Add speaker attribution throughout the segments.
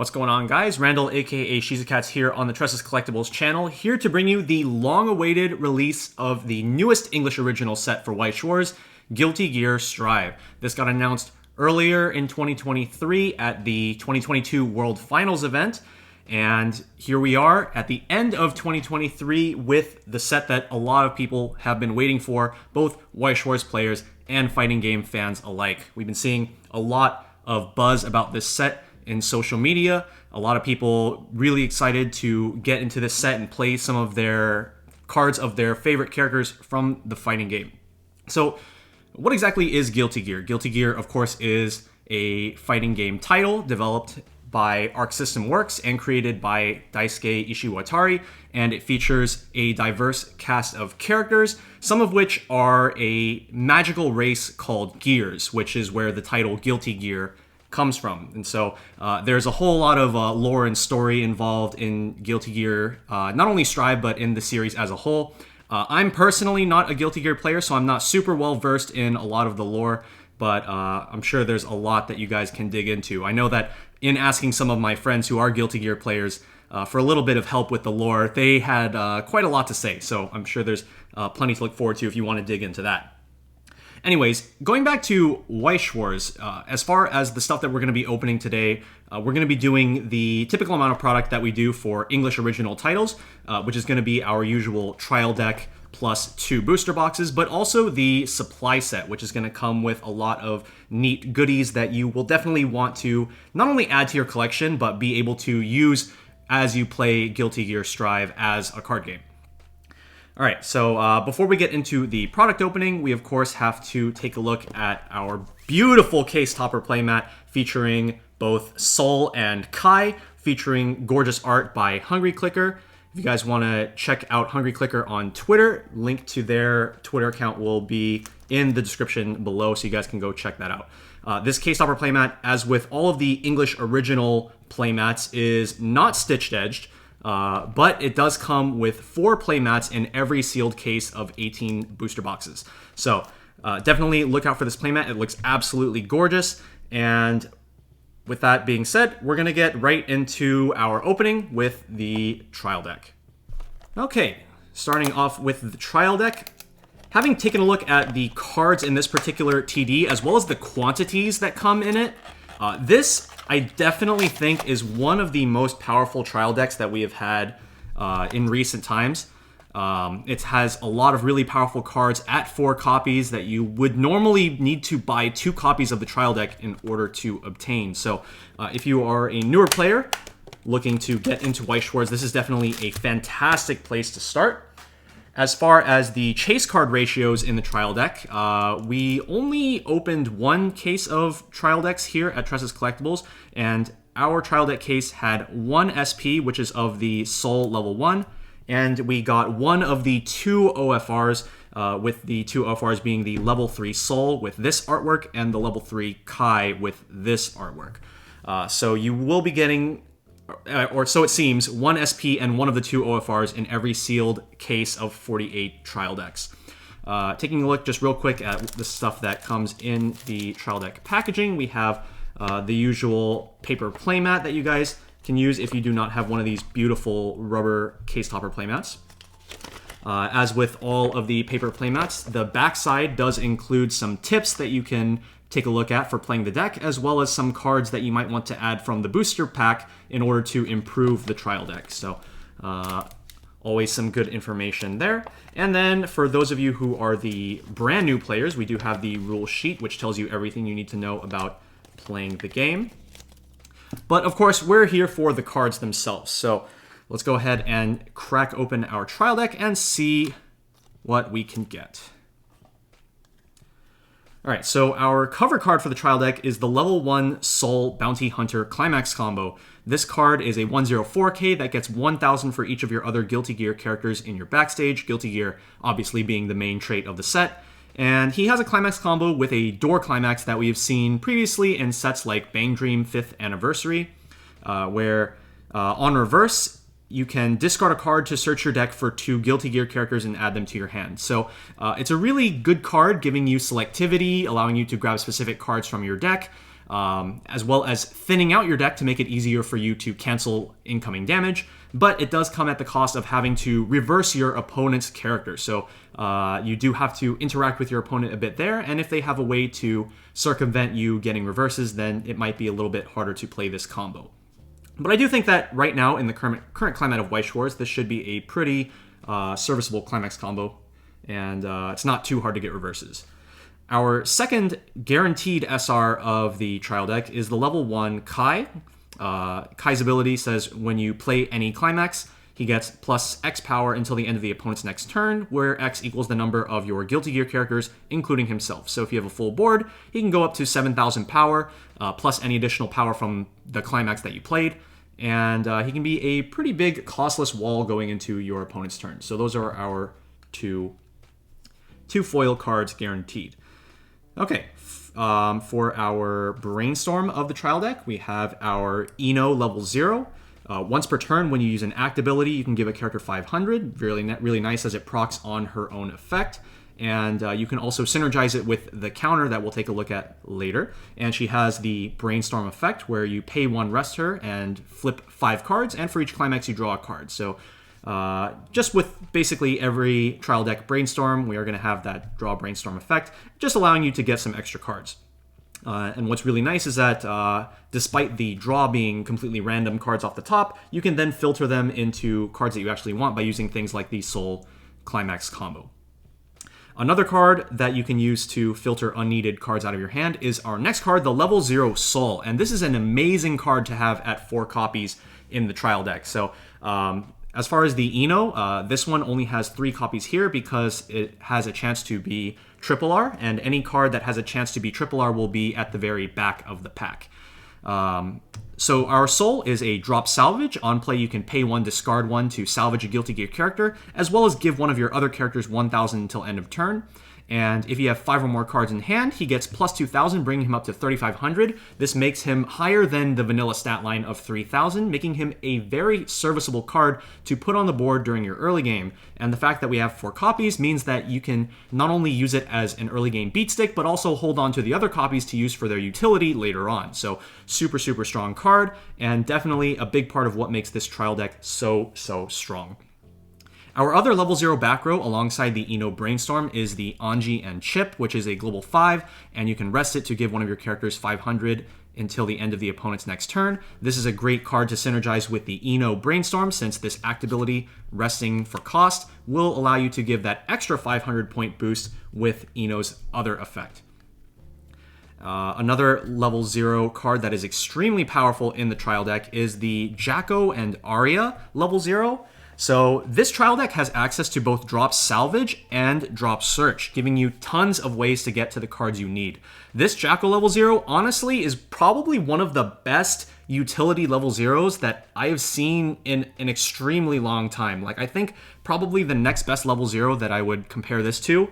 Speaker 1: What's going on, guys? Randall, aka Shizakats, here on the Tressa's Collectibles channel, here to bring you the long-awaited release of the newest English original set for Weiss Schwarz, Guilty Gear Strive. This got announced earlier in 2023 at the 2022 World Finals event, and here we are at the end of 2023 with the set that a lot of people have been waiting for, both Weiss Schwarz players and fighting game fans alike. We've been seeing a lot of buzz about this set in social media. A lot of people really excited to get into this set and play some of their cards of their favorite characters from the fighting game. So what exactly is Guilty Gear? Guilty Gear, of course, is a fighting game title developed by Arc System Works and created by Daisuke Ishiwatari, and it features a diverse cast of characters, some of which are a magical race called Gears, which is where the title Guilty Gear comes from. And so there's a whole lot of lore and story involved in Guilty Gear, not only Strive, but in the series as a whole. I'm personally not a Guilty Gear player, so I'm not super well versed in a lot of the lore, but I'm sure there's a lot that you guys can dig into. I know that in asking some of my friends who are Guilty Gear players for a little bit of help with the lore, they had quite a lot to say, so I'm sure there's plenty to look forward to if you want to dig into that. Anyways, going back to Weiss Schwarz, as far as the stuff that we're going to be opening today, we're going to be doing the typical amount of product that we do for English original titles, which is going to be our usual trial deck plus 2 booster boxes, but also the supply set, which is going to come with a lot of neat goodies that you will definitely want to not only add to your collection, but be able to use as you play Guilty Gear Strive as a card game. All right, so before we get into the product opening, we of course have to take a look at our beautiful case topper playmat featuring both Sol and Kai, featuring gorgeous art by Hungry Clicker. If you guys want to check out Hungry Clicker on Twitter, link to their Twitter account will be in the description below, so you guys can go check that out. This case topper playmat, as with all of the English original playmats, is not stitched edged. But it does come with 4 playmats in every sealed case of 18 booster boxes. So definitely look out for this playmat. It looks absolutely gorgeous. And with that being said, we're going to get right into our opening with the trial deck. Okay, starting off with the trial deck. Having taken a look at the cards in this particular TD, as well as the quantities that come in it, this I definitely think is one of the most powerful trial decks that we have had in recent times. It has a lot of really powerful cards at 4 copies that you would normally need to buy 2 copies of the trial deck in order to obtain. So if you are a newer player looking to get into Weiss Schwarz, this is definitely a fantastic place to start. As far as the chase card ratios in the trial deck, we only opened 1 case of trial decks here at Tressa's Collectibles, and our trial deck case had 1 SP, which is of the Sol level 1, and we got 1 of the 2 OFRs, with the 2 OFRs being the level 3 Sol with this artwork and the level 3 Kai with this artwork. So you will be getting, or so it seems, 1 SP and 1 of the 2 OFRs in every sealed case of 48 trial decks. Taking a look just real quick at the stuff that comes in the trial deck packaging, we have the usual paper playmat that you guys can use if you do not have one of these beautiful rubber case topper playmats. As with all of the paper playmats, the backside does include some tips that you can take a look at for playing the deck, as well as some cards that you might want to add from the booster pack in order to improve the trial deck. So always some good information there. And then for those of you who are the brand new players, we do have the rule sheet, which tells you everything you need to know about playing the game. But of course, we're here for the cards themselves. So let's go ahead and crack open our trial deck and see what we can get. All right, so our cover card for the trial deck is the level 1 Sol Bounty Hunter Climax combo. This card is a 104k that gets 1,000 for each of your other Guilty Gear characters in your backstage, Guilty Gear obviously being the main trait of the set. And he has a Climax combo with a door Climax that we have seen previously in sets like Bang Dream 5th Anniversary, where on reverse, you can discard a card to search your deck for 2 Guilty Gear characters and add them to your hand. So it's a really good card, giving you selectivity, allowing you to grab specific cards from your deck. as well as thinning out your deck to make it easier for you to cancel incoming damage. But it does come at the cost of having to reverse your opponent's character. So you do have to interact with your opponent a bit there, and if they have a way to circumvent you getting reverses, then it might be a little bit harder to play this combo. But I do think that right now, in the current climate of Weiss Schwarz, this should be a pretty serviceable climax combo, and it's not too hard to get reverses. Our second guaranteed SR of the trial deck is the level 1 Kai. Kai's ability says when you play any climax, he gets plus X power until the end of the opponent's next turn, where X equals the number of your Guilty Gear characters, including himself. So if you have a full board, he can go up to 7,000 power, plus any additional power from the climax that you played, and he can be a pretty big costless wall going into your opponent's turn. So those are our two foil cards guaranteed. Okay, for our brainstorm of the trial deck, we have our Eno level 0. Once per turn, when you use an act ability, you can give a character 500. Really nice as it procs on her own effect. And you can also synergize it with the counter that we'll take a look at later. And she has the Brainstorm effect, where you pay 1, rest her, and flip 5 cards. And for each climax, you draw a card. So just with basically every trial deck Brainstorm, we are going to have that draw Brainstorm effect, just allowing you to get some extra cards. And what's really nice is that despite the draw being completely random cards off the top, you can then filter them into cards that you actually want by using things like the Soul Climax combo. Another card that you can use to filter unneeded cards out of your hand is our next card, the level 0 Soul. And this is an amazing card to have at 4 copies in the trial deck. So as far as the Eno, this one only has 3 copies here because it has a chance to be Triple R, and any card that has a chance to be Triple R will be at the very back of the pack. So our Soul is a drop salvage. On play, you can pay 1, discard 1 to salvage a Guilty Gear character, as well as give one of your other characters 1,000 until end of turn. And if you have 5 or more cards in hand, he gets plus 2,000, bringing him up to 3,500. This makes him higher than the vanilla stat line of 3,000, making him a very serviceable card to put on the board during your early game. And the fact that we have 4 copies means that you can not only use it as an early game beat stick, but also hold on to the other copies to use for their utility later on. So super, super strong card, and definitely a big part of what makes this trial deck so strong. Our other level 0 back row alongside the Eno Brainstorm is the Anji and Chip, which is a global 5, and you can rest it to give one of your characters 500 until the end of the opponent's next turn. This is a great card to synergize with the Eno Brainstorm, since this act ability, resting for cost, will allow you to give that extra 500 point boost with Eno's other effect. Another level 0 card that is extremely powerful in the trial deck is the Jacko and Arya level 0. So this trial deck has access to both drop salvage and drop search, giving you tons of ways to get to the cards you need. This Jacko level 0, honestly, is probably one of the best utility level 0s that I have seen in an extremely long time. Like, I think probably the next best level 0 that I would compare this to,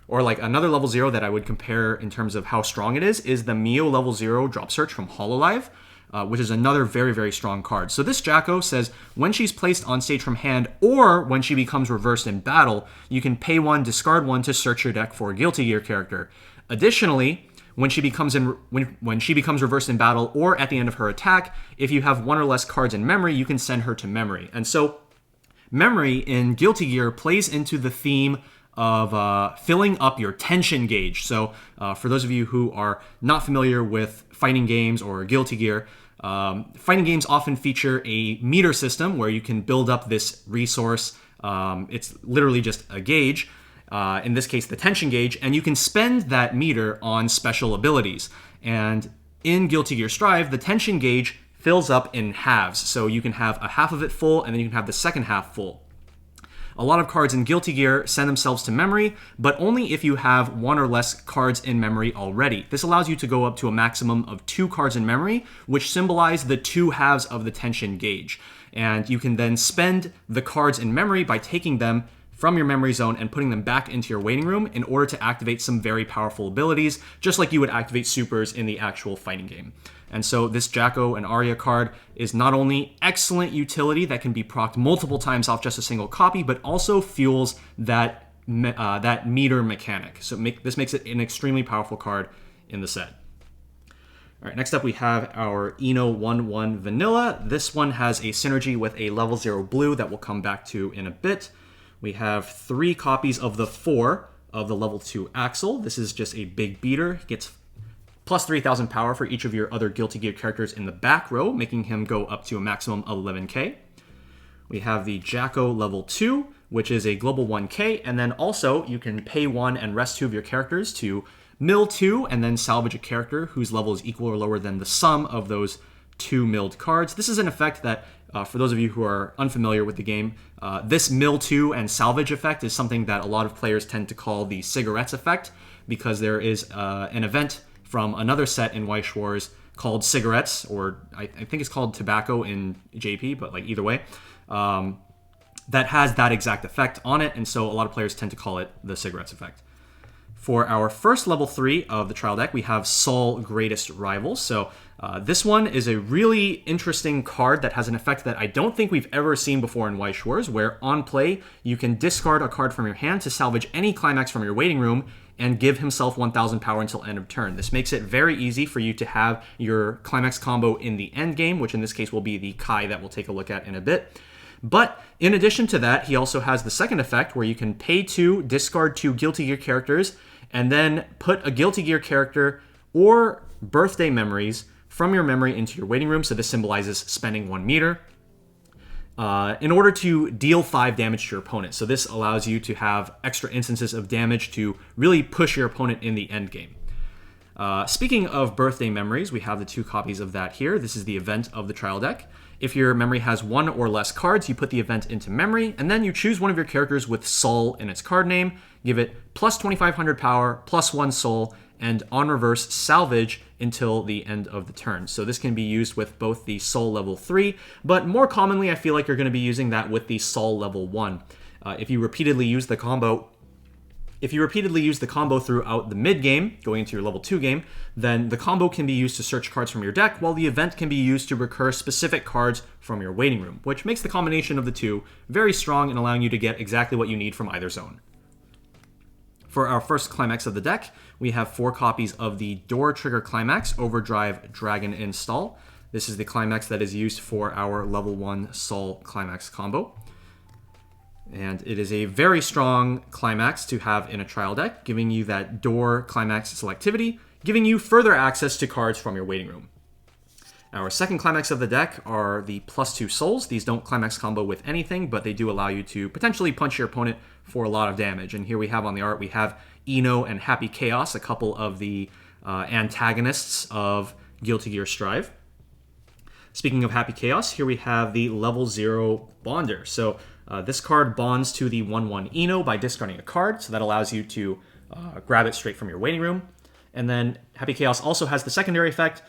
Speaker 1: or like another level 0 that I would compare in terms of how strong it is the Mio level 0 drop search from Hololive. Which is another very, very strong card. So this Jacko says when she's placed on stage from hand, or when she becomes reversed in battle, you can pay 1, discard 1 to search your deck for a Guilty Gear character. Additionally, when she becomes reversed in battle or at the end of her attack, if you have 1 or less cards in memory, you can send her to memory. And so memory in Guilty Gear plays into the theme of filling up your tension gauge. So for those of you who are not familiar with fighting games or Guilty Gear, fighting games often feature a meter system where you can build up this resource. It's literally just a gauge, in this case the tension gauge, and you can spend that meter on special abilities. And in Guilty Gear Strive, the tension gauge fills up in halves. So you can have a half of it full, and then you can have the second half full. A lot of cards in Guilty Gear send themselves to memory, but only if you have 1 or less cards in memory already. This allows you to go up to a maximum of 2 cards in memory, which symbolize the 2 halves of the tension gauge. And you can then spend the cards in memory by taking them from your memory zone and putting them back into your waiting room in order to activate some very powerful abilities, just like you would activate supers in the actual fighting game. And so this Jacko and Arya card is not only excellent utility that can be procced multiple times off just a single copy, but also fuels that meter mechanic. So this makes it an extremely powerful card in the set. All right, next up we have our Eno 1/1 Vanilla. This one has a synergy with a level 0 blue that we'll come back to in a bit. We have 3 copies of the 4 of the level 2 Axel. This is just a big beater. He gets plus 3,000 power for each of your other Guilty Gear characters in the back row, making him go up to a maximum of 11k. We have the Jacko level 2, which is a global 1k, and then also you can pay 1 and rest 2 of your characters to mill 2 and then salvage a character whose level is equal or lower than the sum of those 2 milled cards. This is an effect that, for those of you who are unfamiliar with the game, this mill 2 and salvage effect is something that a lot of players tend to call the cigarettes effect, because there is an event from another set in Weiss Schwarz called cigarettes, or I think it's called tobacco in JP, but like either way, that has that exact effect on it, and so a lot of players tend to call it the cigarettes effect. For our first level 3 of the trial deck, we have Sol Greatest Rival. So this one is a really interesting card that has an effect that I don't think we've ever seen before in Weiss Schwarz, where on play, you can discard a card from your hand to salvage any climax from your waiting room and give himself 1,000 power until end of turn. This makes it very easy for you to have your climax combo in the end game, which in this case will be the Kai that we'll take a look at in a bit. But in addition to that, he also has the second effect where you can pay 2, discard 2 Guilty Gear characters, and then put a Guilty Gear character or birthday memories from your memory into your waiting room. So this symbolizes spending 1 meter in order to deal 5 damage to your opponent. So this allows you to have extra instances of damage to really push your opponent in the end game. Speaking of birthday memories, we have the 2 copies of that here. This is the event of the trial deck. If your memory has 1 or less cards, you put the event into memory, and then you choose one of your characters with Sol in its card name, give it plus 2,500 power, plus 1 Sol, and on reverse salvage until the end of the turn. So this can be used with both the Sol level 3, but more commonly I feel like you're going to be using that with the Sol level 1. If you repeatedly use the combo throughout the mid-game, going into your level 2 game, then the combo can be used to search cards from your deck, while the event can be used to recur specific cards from your waiting room, which makes the combination of the two very strong and allowing you to get exactly what you need from either zone. For our first climax of the deck, we have 4 copies of the Door Trigger Climax Overdrive Dragon Install. This is the climax that is used for our level 1 Sol Climax combo. And it is a very strong climax to have in a trial deck, giving you that door climax selectivity, giving you further access to cards from your waiting room. Our second climax of the deck are the plus 2 souls. These don't climax combo with anything, but they do allow you to potentially punch your opponent for a lot of damage. And here we have on the art, we have Eno and Happy Chaos, a couple of the antagonists of Guilty Gear Strive. Speaking of Happy Chaos, here we have the level 0 Bonder. So this card bonds to the 1/1 Eno by discarding a card, so that allows you to grab it straight from your waiting room. And then Happy Chaos also has the secondary effect.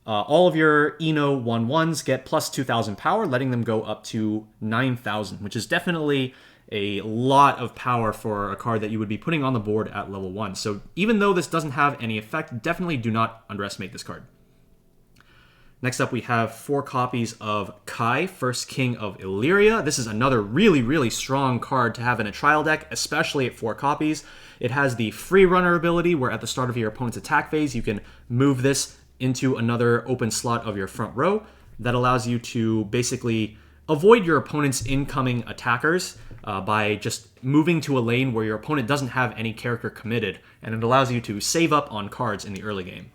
Speaker 1: All of your Eno 1/1s get plus 2,000 power, letting them go up to 9,000, which is definitely a lot of power for a card that you would be putting on the board at level 1. So even though this doesn't have any effect, definitely do not underestimate this card. Next up, we have 4 copies of Kai, First King of Illyria. This is another really, really strong card to have in a trial deck, especially at 4 copies. It has the free runner ability, where at the start of your opponent's attack phase, you can move this into another open slot of your front row. That allows you to basically avoid your opponent's incoming attackers by just moving to a lane where your opponent doesn't have any character committed, and it allows you to save up on cards in the early game.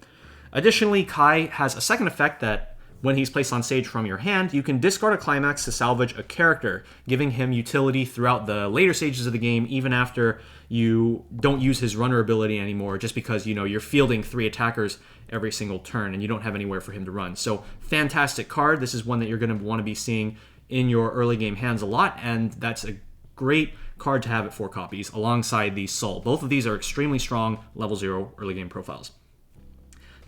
Speaker 1: Additionally, Kai has a second effect that when he's placed on stage from your hand, you can discard a climax to salvage a character, giving him utility throughout the later stages of the game, even after you don't use his runner ability anymore, just because you're fielding 3 attackers every single turn and you don't have anywhere for him to run. So fantastic card. This is one that you're going to want to be seeing in your early game hands a lot, and that's a great card to have at 4 copies alongside the Sol. Both of these are extremely strong level 0 early game profiles.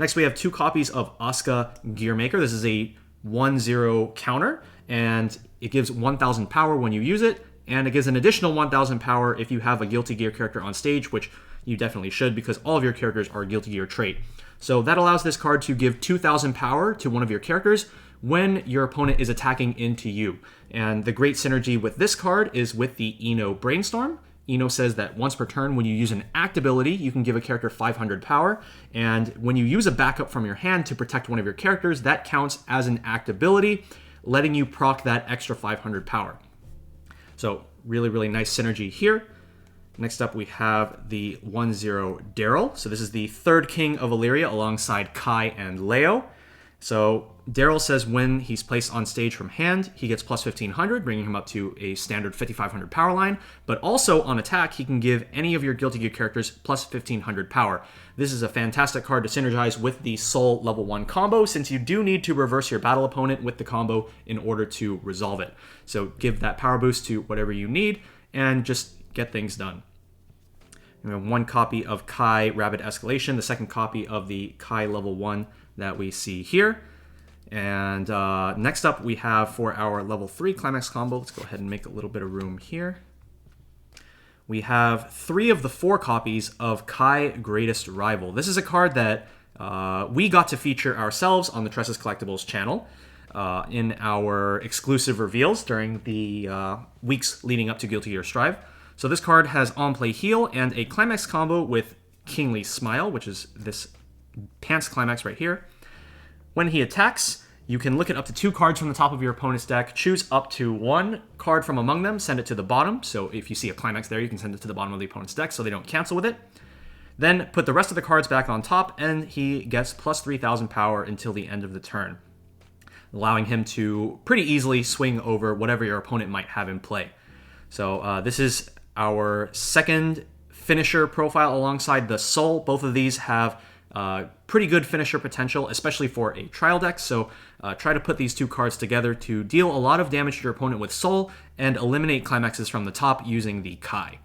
Speaker 1: Next, we have 2 copies of Asuka Gearmaker. This is a 1/0 counter, and it gives 1,000 power when you use it, and it gives an additional 1,000 power if you have a Guilty Gear character on stage, which you definitely should because all of your characters are Guilty Gear trait. So that allows this card to give 2,000 power to one of your characters when your opponent is attacking into you. And the great synergy with this card is with the Eno Brainstorm, Eno says that once per turn, when you use an act ability, you can give a character 500 power, and when you use a backup from your hand to protect one of your characters, that counts as an act ability, letting you proc that extra 500 power. So really, really nice synergy here. Next up, we have the 1/0 Daryl. So this is the third king of Illyria alongside Kai and Leo. So Daryl says when he's placed on stage from hand, he gets plus 1500, bringing him up to a standard 5500 power line. But also on attack, he can give any of your Guilty Gear characters plus 1500 power. This is a fantastic card to synergize with the Soul level 1 combo, since you do need to reverse your battle opponent with the combo in order to resolve it. So give that power boost to whatever you need and just get things done. We have one copy of Kai Rapid Escalation, the second copy of the Kai level 1 that we see here. And next up we have for our level 3 Climax combo, let's go ahead and make a little bit of room here. We have 3 of the 4 copies of Kai Greatest Rival. This is a card that we got to feature ourselves on the Tressa's Collectibles channel in our exclusive reveals during the weeks leading up to Guilty Gear Strive. So this card has on-play heal and a Climax combo with Kingly Smile, which is this Pants Climax right here. When he attacks, you can look at up to 2 cards from the top of your opponent's deck, choose up to 1 card from among them, send it to the bottom. So if you see a Climax there, you can send it to the bottom of the opponent's deck so they don't cancel with it. Then put the rest of the cards back on top, and he gets plus 3000 power until the end of the turn, allowing him to pretty easily swing over whatever your opponent might have in play. So this is our second finisher profile alongside the Soul. Both of these have pretty good finisher potential, especially for a trial deck. So try to put these 2 cards together to deal a lot of damage to your opponent with Soul and eliminate climaxes from the top using the Kai.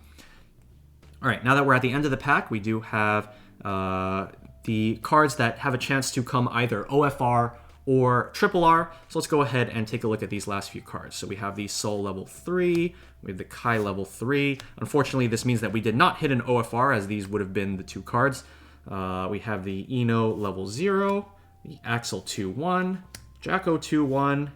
Speaker 1: All right, now that we're at the end of the pack, we do have the cards that have a chance to come either OFR or RRR. So let's go ahead and take a look at these last few cards. So we have the Soul level 3, we have the Kai level 3. Unfortunately, this means that we did not hit an OFR, as these would have been the 2 cards. We have the Eno level 0, the Axel 2/1, Jacko 2/1,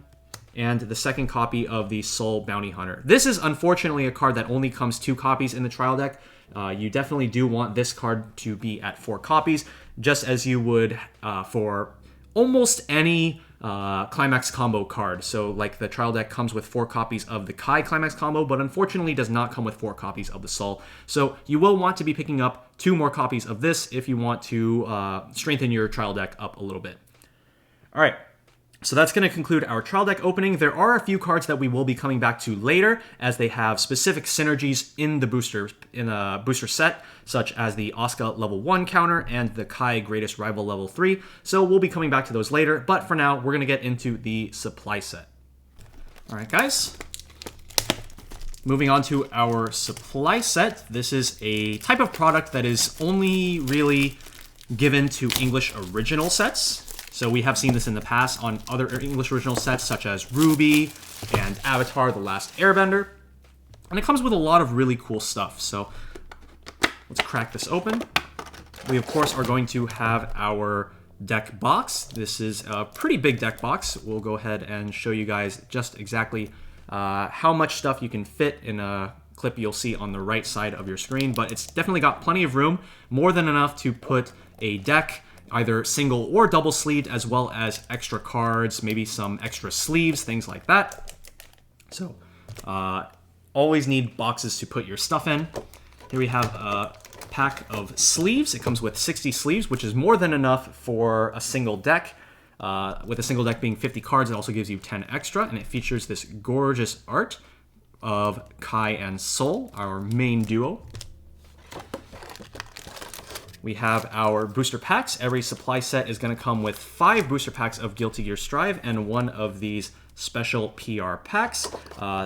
Speaker 1: and the second copy of the Soul Bounty Hunter. This is unfortunately a card that only comes 2 copies in the trial deck. You definitely do want this card to be at 4 copies, just as you would for almost any Climax combo card. So like the trial deck comes with 4 copies of the Kai Climax combo, but unfortunately does not come with 4 copies of the Soul. So you will want to be picking up 2 more copies of this if you want to strengthen your trial deck up a little bit. All right. So that's going to conclude our trial deck opening. There are a few cards that we will be coming back to later, as they have specific synergies in the booster set, such as the Asuka level 1 counter and the Kai Greatest Rival level 3. So we'll be coming back to those later, but for now, we're going to get into the supply set. All right, guys. Moving on to our supply set. This is a type of product that is only really given to English original sets. So we have seen this in the past on other English original sets such as Ruby and Avatar: The Last Airbender. And it comes with a lot of really cool stuff. So let's crack this open. We, of course, are going to have our deck box. This is a pretty big deck box. We'll go ahead and show you guys just exactly how much stuff you can fit in a clip you'll see on the right side of your screen. But it's definitely got plenty of room, more than enough to put a deck, either single or double sleeved, as well as extra cards, maybe some extra sleeves, things like that. So always need boxes to put your stuff in. Here we have a pack of sleeves. It comes with 60 sleeves, which is more than enough for a single deck. With a single deck being 50 cards, it also gives you 10 extra, and it features this gorgeous art of Kai and Soul, our main duo. We have our booster packs. Every supply set is going to come with 5 booster packs of Guilty Gear Strive and 1 of these special PR packs.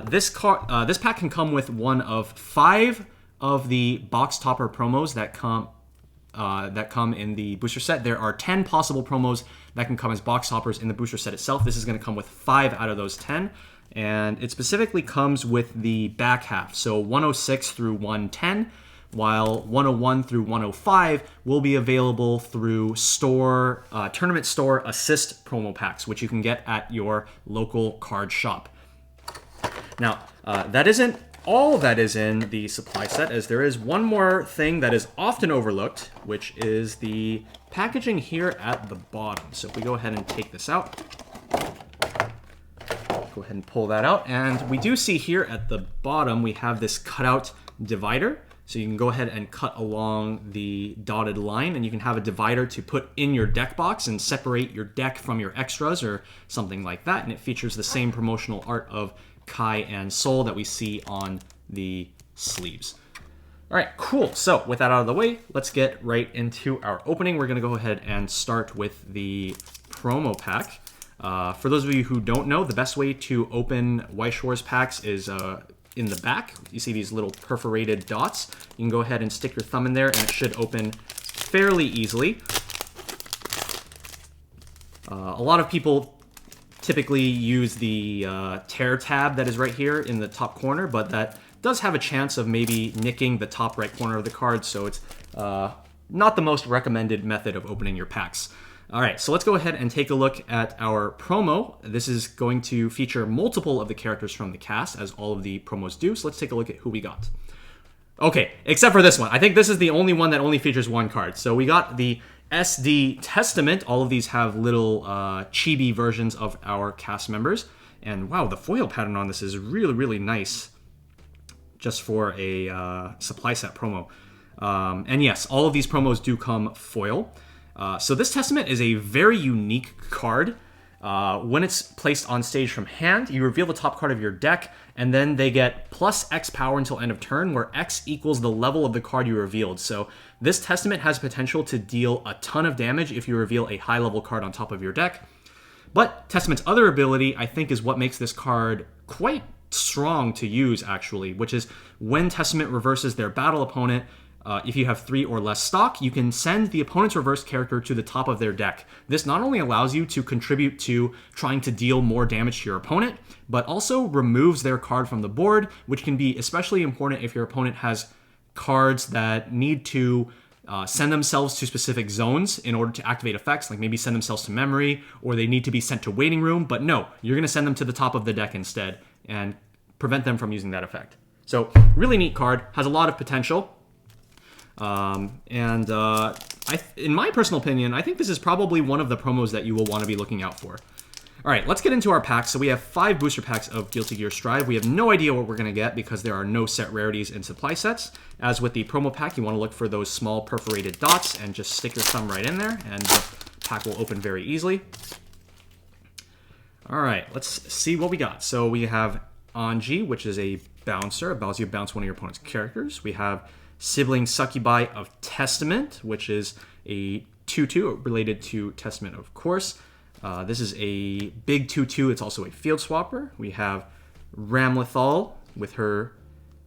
Speaker 1: This pack can come with 1 of 5 of the box topper promos that come in the booster set. There are 10 possible promos that can come as box toppers in the booster set itself. This is going to come with 5 out of those 10. And it specifically comes with the back half, so 106 through 110. While 101 through 105 will be available through tournament store assist promo packs, which you can get at your local card shop. Now, that isn't all that is in the supply set, as there is one more thing that is often overlooked, which is the packaging here at the bottom. So if we go ahead and take this out, go ahead and pull that out, and we do see here at the bottom we have this cutout divider. So you can go ahead and cut along the dotted line, and you can have a divider to put in your deck box and separate your deck from your extras or something like that. And it features the same promotional art of Kai and Sol that we see on the sleeves. All right, cool. So with that out of the way, let's get right into our opening. We're going to go ahead and start with the promo pack. For those of you who don't know, the best way to open Weiss Schwarz packs is in the back. You see these little perforated dots. You can go ahead and stick your thumb in there and it should open fairly easily. A lot of people typically use the tear tab that is right here in the top corner, but that does have a chance of maybe nicking the top right corner of the card, so it's not the most recommended method of opening your packs. All right, so let's go ahead and take a look at our promo. This is going to feature multiple of the characters from the cast, as all of the promos do. So let's take a look at who we got. Okay, except for this one. I think this is the only one that only features one card. So we got the SD Testament. All of these have little chibi versions of our cast members. And wow, the foil pattern on this is really, really nice just for a supply set promo. And yes, all of these promos do come foil. So this Testament is a very unique card. When it's placed on stage from hand, you reveal the top card of your deck, and then they get plus X power until end of turn, where X equals the level of the card you revealed. So this Testament has potential to deal a ton of damage if you reveal a high-level card on top of your deck. But Testament's other ability, I think, is what makes this card quite strong to use, actually, which is when Testament reverses their battle opponent, if you have 3 or less stock, you can send the opponent's reverse character to the top of their deck. This not only allows you to contribute to trying to deal more damage to your opponent, but also removes their card from the board, which can be especially important if your opponent has cards that need to send themselves to specific zones in order to activate effects, like maybe send themselves to memory, or they need to be sent to waiting room, but no, you're going to send them to the top of the deck instead and prevent them from using that effect. So really neat card, has a lot of potential. In my personal opinion, I think this is probably one of the promos that you will want to be looking out for. All right, let's get into our packs. So we have 5 booster packs of Guilty Gear Strive. We have no idea what we're going to get because there are no set rarities in supply sets. As with the promo pack, you want to look for those small perforated dots and just stick your thumb right in there, and the pack will open very easily. All right, let's see what we got. So we have Anji, which is a bouncer. It allows you to bounce one of your opponent's characters. We have Sibling Succubi of Testament, which is a 2/2 related to Testament, of course. This is a big 2/2. It's also a field swapper. We have Ramlethal with her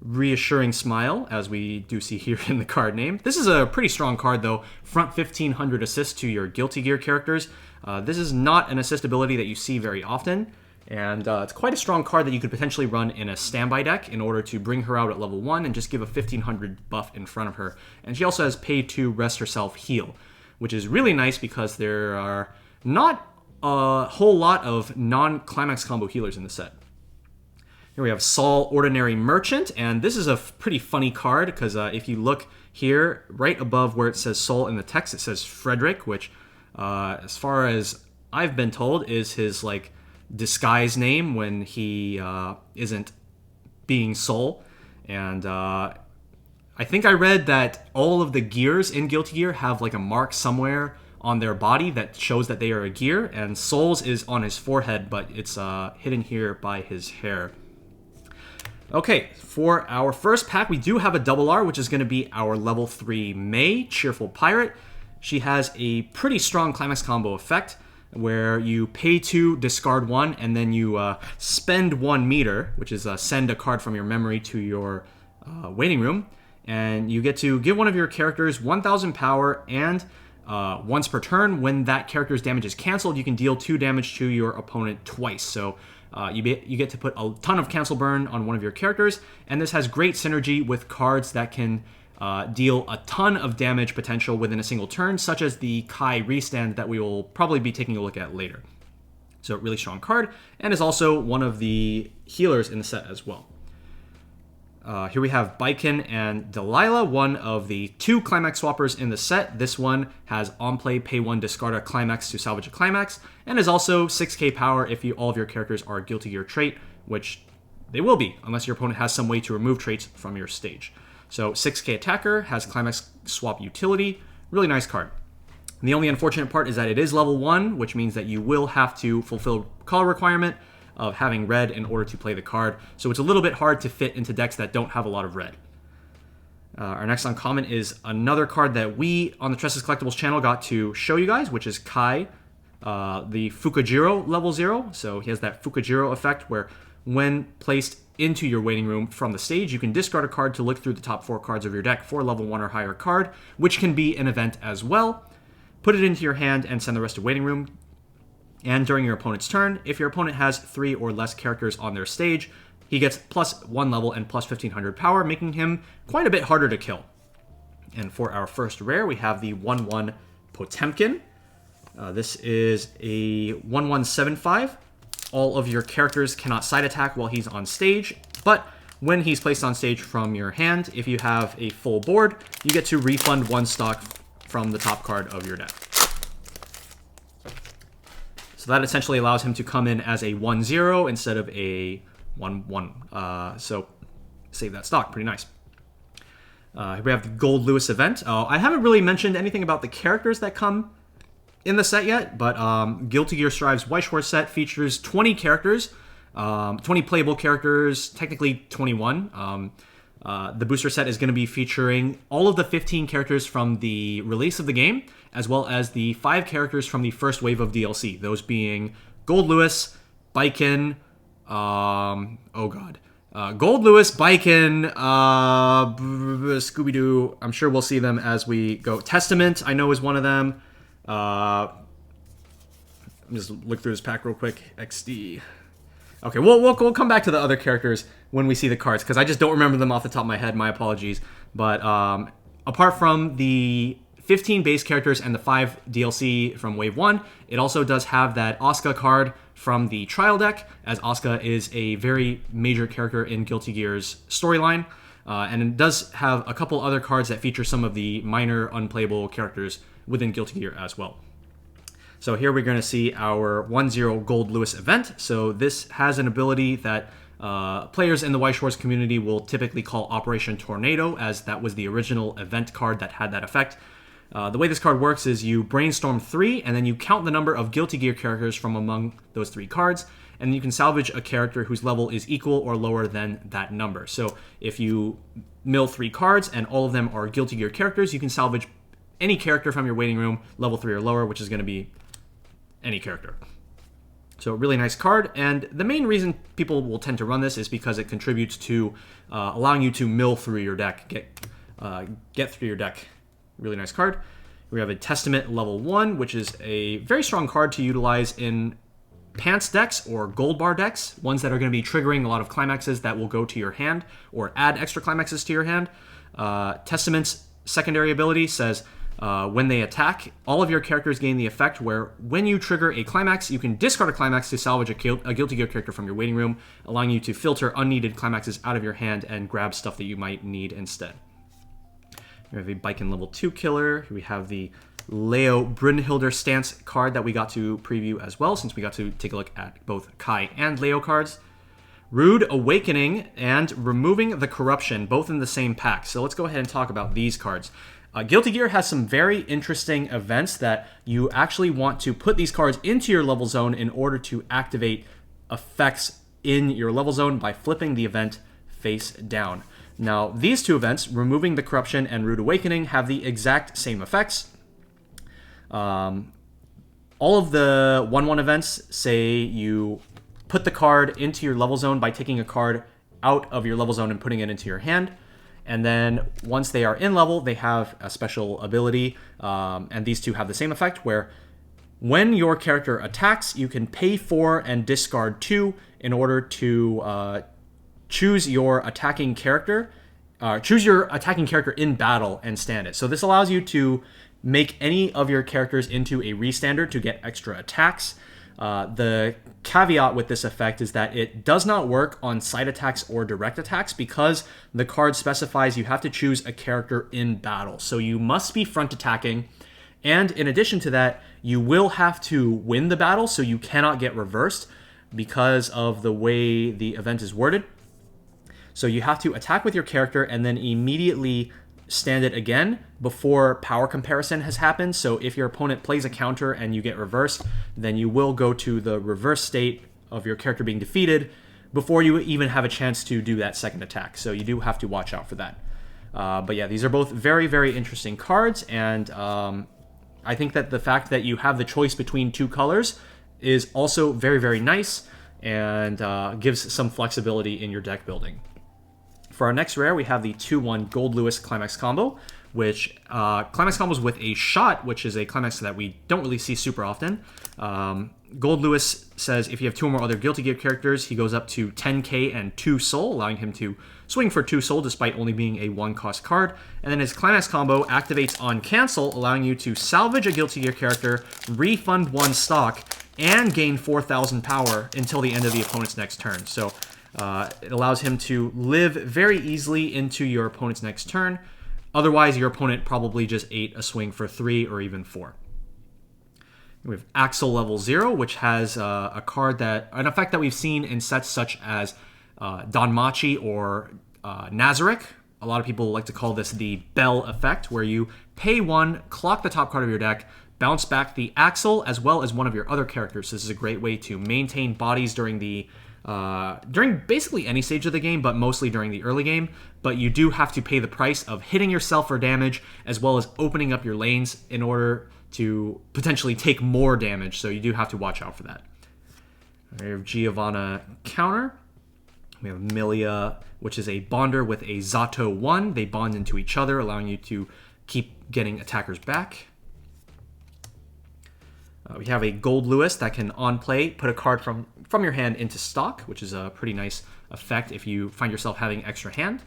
Speaker 1: reassuring smile, as we do see here in the card name. This is a pretty strong card, though. Front 1500 assist to your Guilty Gear characters. This is not an assist ability that you see very often. And it's quite a strong card that you could potentially run in a standby deck in order to bring her out at level 1 and just give a 1500 buff in front of her. And she also has pay to rest herself heal, which is really nice because there are not a whole lot of non-climax combo healers in the set. Here we have Sol, Ordinary Merchant, and this is a pretty funny card because if you look here, right above where it says Sol in the text, it says Frederick, which as far as I've been told is his disguise name when he isn't being Sol. And I think I read that all of the gears in Guilty Gear have a mark somewhere on their body that shows that they are a gear, and Sol's is on his forehead, but it's hidden here by his hair. Okay, for our first pack, we do have a double R, which is going to be our level 3 May, Cheerful Pirate. She has a pretty strong climax combo effect, where you pay 2, discard 1, and then you spend 1 meter, which is send a card from your memory to your waiting room, and you get to give one of your characters 1000 power, and once per turn, when that character's damage is canceled, you can deal 2 damage to your opponent twice. So you get to put a ton of cancel burn on one of your characters, and this has great synergy with cards that can deal a ton of damage potential within a single turn, such as the Kai restand that we will probably be taking a look at later. So a really strong card, and is also one of the healers in the set as well. Here we have Baiken and Delilah, one of the 2 climax swappers in the set. This one has on play, pay 1, discard a climax to salvage a climax, and is also 6k power if all of your characters are Guilty Gear trait, which they will be, unless your opponent has some way to remove traits from your stage. So 6k attacker, has climax swap utility, really nice card. And the only unfortunate part is that it is level 1, which means that you will have to fulfill color requirement of having red in order to play the card. So it's a little bit hard to fit into decks that don't have a lot of red. Our next uncommon is another card that we on the Tressa's Collectibles channel got to show you guys, which is Kai, the Fukujiro level 0. So he has that Fukujiro effect where when placed into your waiting room from the stage, you can discard a card to look through the top 4 cards of your deck for level 1 or higher card, which can be an event as well. Put it into your hand and send the rest to waiting room. And during your opponent's turn, if your opponent has 3 or less characters on their stage, he gets plus 1 level and plus 1500 power, making him quite a bit harder to kill. And for our first rare, we have the 1/1 Potemkin. This is a 1175. All of your characters cannot side attack while he's on stage, but when he's placed on stage from your hand, if you have a full board, you get to refund 1 stock from the top card of your deck. So that essentially allows him to come in as a 1/0 instead of a 1/1. So save that stock, pretty nice. Here we have the Gold Lewis event. I haven't really mentioned anything about the characters that come in the set yet, but Guilty Gear Strive's Weiss Schwarz set features 20 characters, 20 playable characters, technically 21. The booster set is going to be featuring all of the 15 characters from the release of the game, as well as the 5 characters from the first wave of DLC, those being Gold Lewis, Baiken, Gold Lewis, Baiken, Scooby-Doo. I'm sure we'll see them as we go. Testament, I know, is one of them. Let me just look through this pack real quick. XD. Okay, we'll come back to the other characters when we see the cards, because I just don't remember them off the top of my head. My apologies. But apart from the 15 base characters and the 5 DLC from Wave 1, it also does have that Asuka card from the trial deck, as Asuka is a very major character in Guilty Gear's storyline. And it does have a couple other cards that feature some of the minor unplayable characters within Guilty Gear as well. So here we're going to see our 1/0 Gold Lewis event. So this has an ability that players in the Weiss Schwarz community will typically call Operation Tornado, as that was the original event card that had that effect. The way this card works is you brainstorm 3, and then you count the number of Guilty Gear characters from among those 3 cards, and you can salvage a character whose level is equal or lower than that number. So if you mill 3 cards and all of them are Guilty Gear characters, you can salvage any character from your waiting room, level 3 or lower, which is going to be any character. So really nice card, and the main reason people will tend to run this is because it contributes to allowing you to mill through your deck, get through your deck. Really nice card. We have a Testament level 1, which is a very strong card to utilize in pants decks or gold bar decks, ones that are going to be triggering a lot of climaxes that will go to your hand or add extra climaxes to your hand. Testament's secondary ability says when they attack, all of your characters gain the effect where when you trigger a climax, you can discard a climax to salvage a Guilty Gear character from your waiting room, allowing you to filter unneeded climaxes out of your hand and grab stuff that you might need instead. We have a Baiken level 2 killer. We have the Leo Brynhilder stance card that we got to preview as well, since we got to take a look at both Kai and Leo cards. Rude Awakening and Removing the Corruption, both in the same pack. So let's go ahead and talk about these cards. Guilty Gear has some very interesting events that you actually want to put these cards into your level zone in order to activate effects in your level zone by flipping the event face down. Now, these 2 events, Removing the Corruption and Rude Awakening, have the exact same effects. All of the 1/1 events say you put the card into your level zone by taking a card out of your level zone and putting it into your hand. And then once they are in level, they have a special ability. And these 2 have the same effect where when your character attacks, you can pay 4 and discard 2 in order to choose your attacking character. Choose your attacking character in battle and stand it. So this allows you to make any of your characters into a restander to get extra attacks. The caveat with this effect is that it does not work on side attacks or direct attacks because the card specifies you have to choose a character in battle. So you must be front attacking, and in addition to that, you will have to win the battle, so you cannot get reversed because of the way the event is worded. So you have to attack with your character and then immediately stand it again before power comparison has happened. So if your opponent plays a counter and you get reversed, then you will go to the reverse state of your character being defeated before you even have a chance to do that second attack. So you do have to watch out for that. But yeah, these are both very, very interesting cards, and I think that the fact that you have the choice between two colors is also very, very nice and gives some flexibility in your deck building. For our next rare, we have the 2-1 Gold Lewis Climax combo, which Climax combos with a shot, which is a Climax that we don't really see super often. Gold Lewis says if you have 2 or more other Guilty Gear characters, he goes up to 10k and 2 soul, allowing him to swing for 2 soul despite only being a 1-cost card. And then his Climax combo activates on cancel, allowing you to salvage a Guilty Gear character, refund 1 stock, and gain 4,000 power until the end of the opponent's next turn. So it allows him to live very easily into your opponent's next turn. Otherwise, your opponent probably just ate a swing for 3 or even 4. We have Axel level 0, which has a card an effect that we've seen in sets such as Danmachi or Nazarick. A lot of people like to call this the Bell effect, where you pay 1, clock the top card of your deck, bounce back the Axel as well as one of your other characters. This is a great way to maintain bodies during basically any stage of the game, but mostly during the early game. But you do have to pay the price of hitting yourself for damage as well as opening up your lanes in order to potentially take more damage, so you do have to watch out for that. We have Giovanna counter. We have Milia, which is a bonder with a Zato 1. They bond into each other, allowing you to keep getting attackers back. We have a Gold Lewis that can, on play, put a card from your hand into stock, which is a pretty nice effect if you find yourself having extra hand.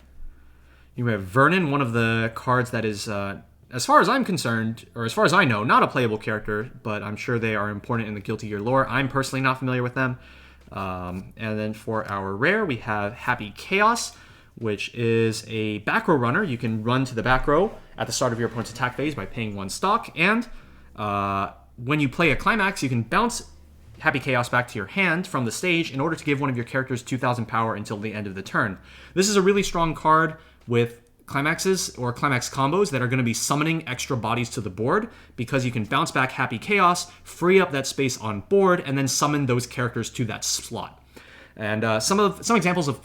Speaker 1: You have Vernon, one of the cards that is, as far as I'm concerned, or as far as I know, not a playable character, but I'm sure they are important in the Guilty Gear lore. I'm personally not familiar with them. And then for our rare, we have Happy Chaos, which is a back row runner. You can run to the back row at the start of your opponent's attack phase by paying 1 stock, and when you play a Climax, you can bounce Happy Chaos back to your hand from the stage in order to give one of your characters 2,000 power until the end of the turn. This is a really strong card with Climaxes or Climax combos that are going to be summoning extra bodies to the board, because you can bounce back Happy Chaos, free up that space on board, and then summon those characters to that slot. And some examples of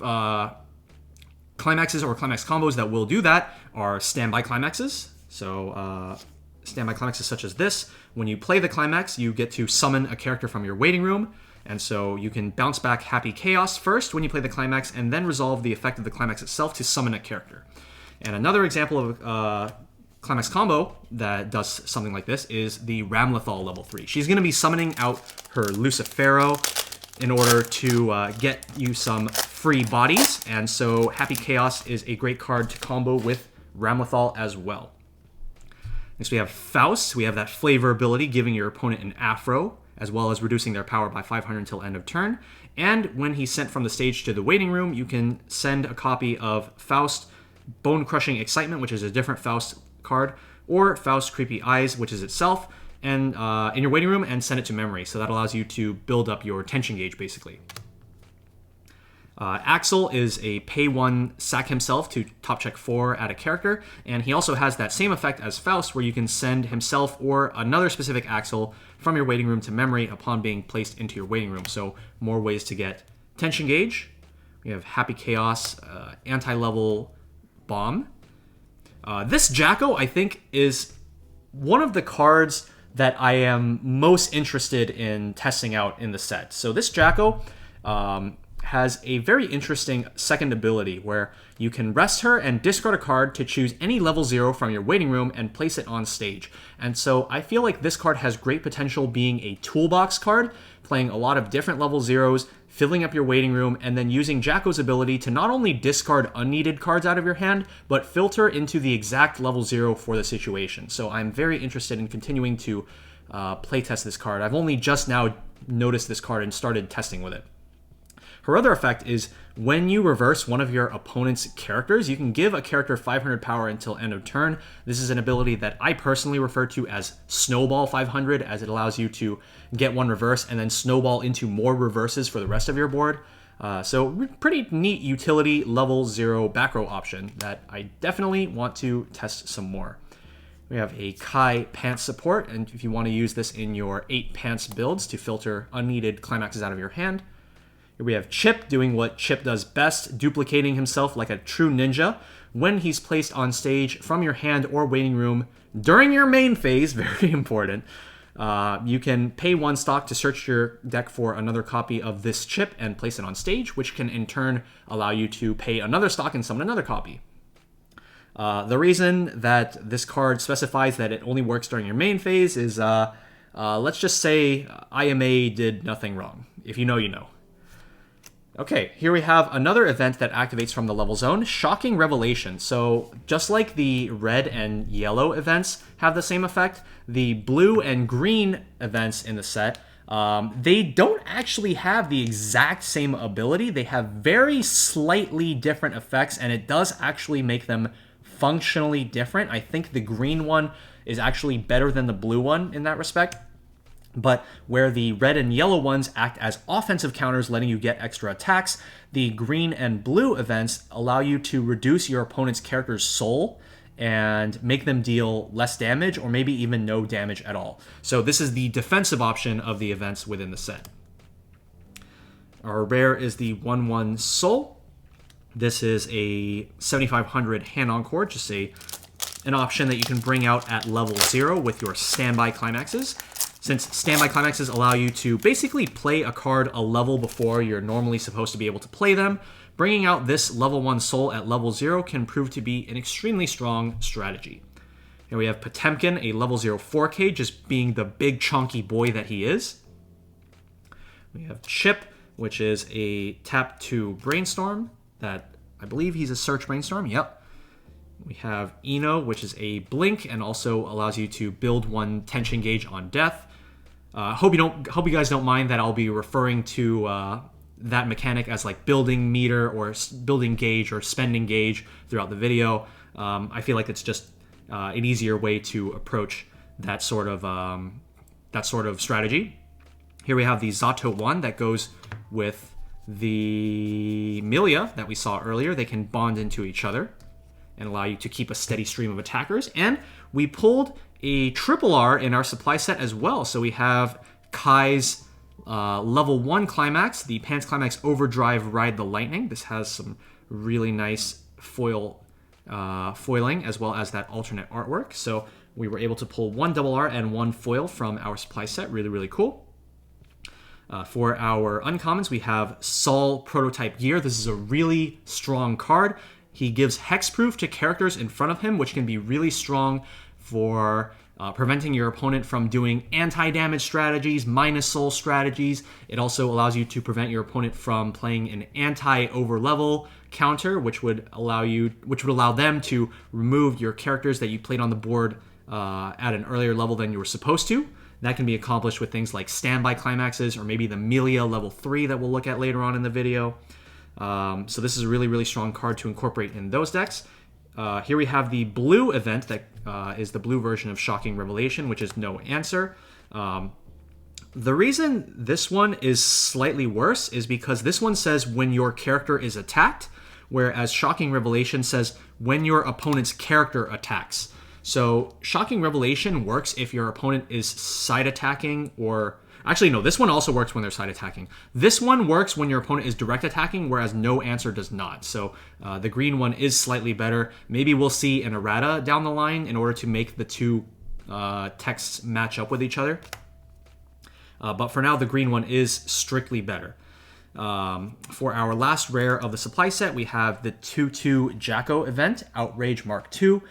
Speaker 1: Climaxes or Climax combos that will do that are Standby Climaxes. So Standby Climaxes such as this. When you play the Climax, you get to summon a character from your waiting room, and so you can bounce back Happy Chaos first when you play the Climax, and then resolve the effect of the Climax itself to summon a character. And another example of Climax combo that does something like this is the Ramlethal level 3. She's going to be summoning out her Lucifero in order to get you some free bodies, and so Happy Chaos is a great card to combo with Ramlethal as well. Next we have Faust. We have that flavor ability, giving your opponent an afro, as well as reducing their power by 500 until end of turn. And when he's sent from the stage to the waiting room, you can send a copy of Faust Bone Crushing Excitement, which is a different Faust card, or Faust Creepy Eyes, which is itself, and in your waiting room, and send it to memory. So that allows you to build up your tension gauge, basically. Axel is a pay 1, sack himself to top check 4 at a character, and he also has that same effect as Faust, where you can send himself or another specific Axel from your waiting room to memory upon being placed into your waiting room. So more ways to get tension gauge. We have Happy Chaos, anti-level bomb. This Jacko, I think, is one of the cards that I am most interested in testing out in the set. So this Jacko has a very interesting second ability where you can rest her and discard a card to choose any level 0 from your waiting room and place it on stage. And so I feel like this card has great potential being a toolbox card, playing a lot of different level 0s, filling up your waiting room, and then using Jacko's ability to not only discard unneeded cards out of your hand, but filter into the exact level 0 for the situation. So I'm very interested in continuing to playtest this card. I've only just now noticed this card and started testing with it. Her other effect is when you reverse one of your opponent's characters, you can give a character 500 power until end of turn. This is an ability that I personally refer to as Snowball 500, as it allows you to get one reverse and then snowball into more reverses for the rest of your board. So pretty neat utility level 0 back row option that I definitely want to test some more. We have a Kai Pants support, and if you want to use this in your 8 Pants builds to filter unneeded climaxes out of your hand. Here we have Chip doing what Chip does best, duplicating himself like a true ninja when he's placed on stage from your hand or waiting room during your main phase. Very important. You can pay 1 stock to search your deck for another copy of this Chip and place it on stage, which can in turn allow you to pay another stock and summon another copy. The reason that this card specifies that it only works during your main phase is, let's just say IMA did nothing wrong. If you know, you know. Okay, here we have another event that activates from the level zone, Shocking Revelation. So just like the red and yellow events have the same effect, the blue and green events in the set, they don't actually have the exact same ability. They have very slightly different effects, and it does actually make them functionally different. I think the green one is actually better than the blue one in that respect. But where the red and yellow ones act as offensive counters, letting you get extra attacks, the green and blue events allow you to reduce your opponent's character's soul and make them deal less damage or maybe even no damage at all. So this is the defensive option of the events within the set. Our rare is the 1/1 Soul. This is a 7500 hand encore, just an option that you can bring out at level 0 with your standby climaxes. Since standby climaxes allow you to basically play a card a level before you're normally supposed to be able to play them, bringing out this level 1 Soul at level 0 can prove to be an extremely strong strategy. Here we have Potemkin, a level 0 4K, just being the big chunky boy that he is. We have Chip, which is a tap 2 Brainstorm, that I believe he's a search Brainstorm, yep. We have Eno, which is a blink and also allows you to build 1 tension gauge on death. Hope you guys don't mind that I'll be referring to that mechanic as like building meter or building gauge or spending gauge throughout the video. I feel like it's just an easier way to approach that sort of strategy. Here we have the Zato 1 that goes with the Milia that we saw earlier. They can bond into each other and allow you to keep a steady stream of attackers. And we pulled a triple R in our supply set as well. So we have Kai's level 1 climax, the Pants Climax Overdrive Ride the Lightning. This has some really nice foiling as well as that alternate artwork. So we were able to pull 1 double R and 1 foil from our supply set. Really, really cool. For our uncommons, we have Saul Prototype Gear. This is a really strong card. He gives hexproof to characters in front of him, which can be really strong for preventing your opponent from doing anti-damage strategies, minus soul strategies. It also allows you to prevent your opponent from playing an anti-overlevel counter, which would allow them to remove your characters that you played on the board at an earlier level than you were supposed to. That can be accomplished with things like standby climaxes or maybe the Milia level 3 that we'll look at later on in the video. So this is a really, really strong card to incorporate in those decks. Here we have the blue event that is the blue version of Shocking Revelation, which is No Answer. The reason this one is slightly worse is because this one says when your character is attacked, whereas Shocking Revelation says when your opponent's character attacks. So Shocking Revelation works if your opponent is side attacking or... Actually, no, this one also works when they're side attacking. This one works when your opponent is direct attacking, whereas No Answer does not. So the green one is slightly better. Maybe we'll see an errata down the line in order to make the two texts match up with each other. But for now, the green one is strictly better. For our last rare of the supply set, we have the 2/2 Jacko event, Outrage Mark II.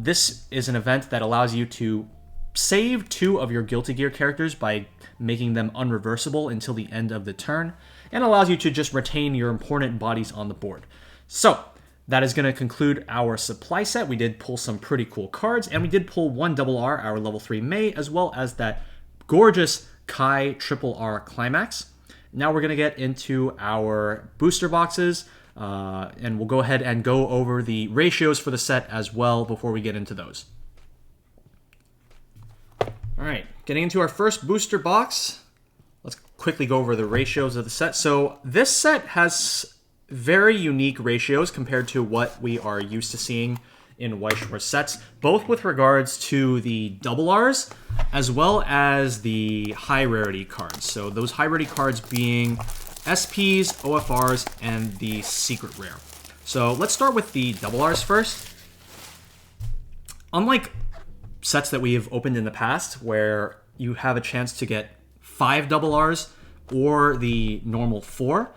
Speaker 1: This is an event that allows you to save 2 of your Guilty Gear characters by making them unreversible until the end of the turn, and allows you to just retain your important bodies on the board. So that is going to conclude our supply set. We did pull some pretty cool cards, and we did pull 1 double R, our level 3 May, as well as that gorgeous Kai Triple R Climax. Now we're going to get into our booster boxes, and we'll go ahead and go over the ratios for the set as well before we get into those. All right, getting into our first booster box, let's quickly go over the ratios of the set. So this set has very unique ratios compared to what we are used to seeing in Weiss Schwarz sets, both with regards to the double Rs as well as the high rarity cards. So those high rarity cards being SPs, OFRs, and the secret rare. So let's start with the double Rs first. Unlike sets that we have opened in the past where you have a chance to get 5 double Rs or the normal 4,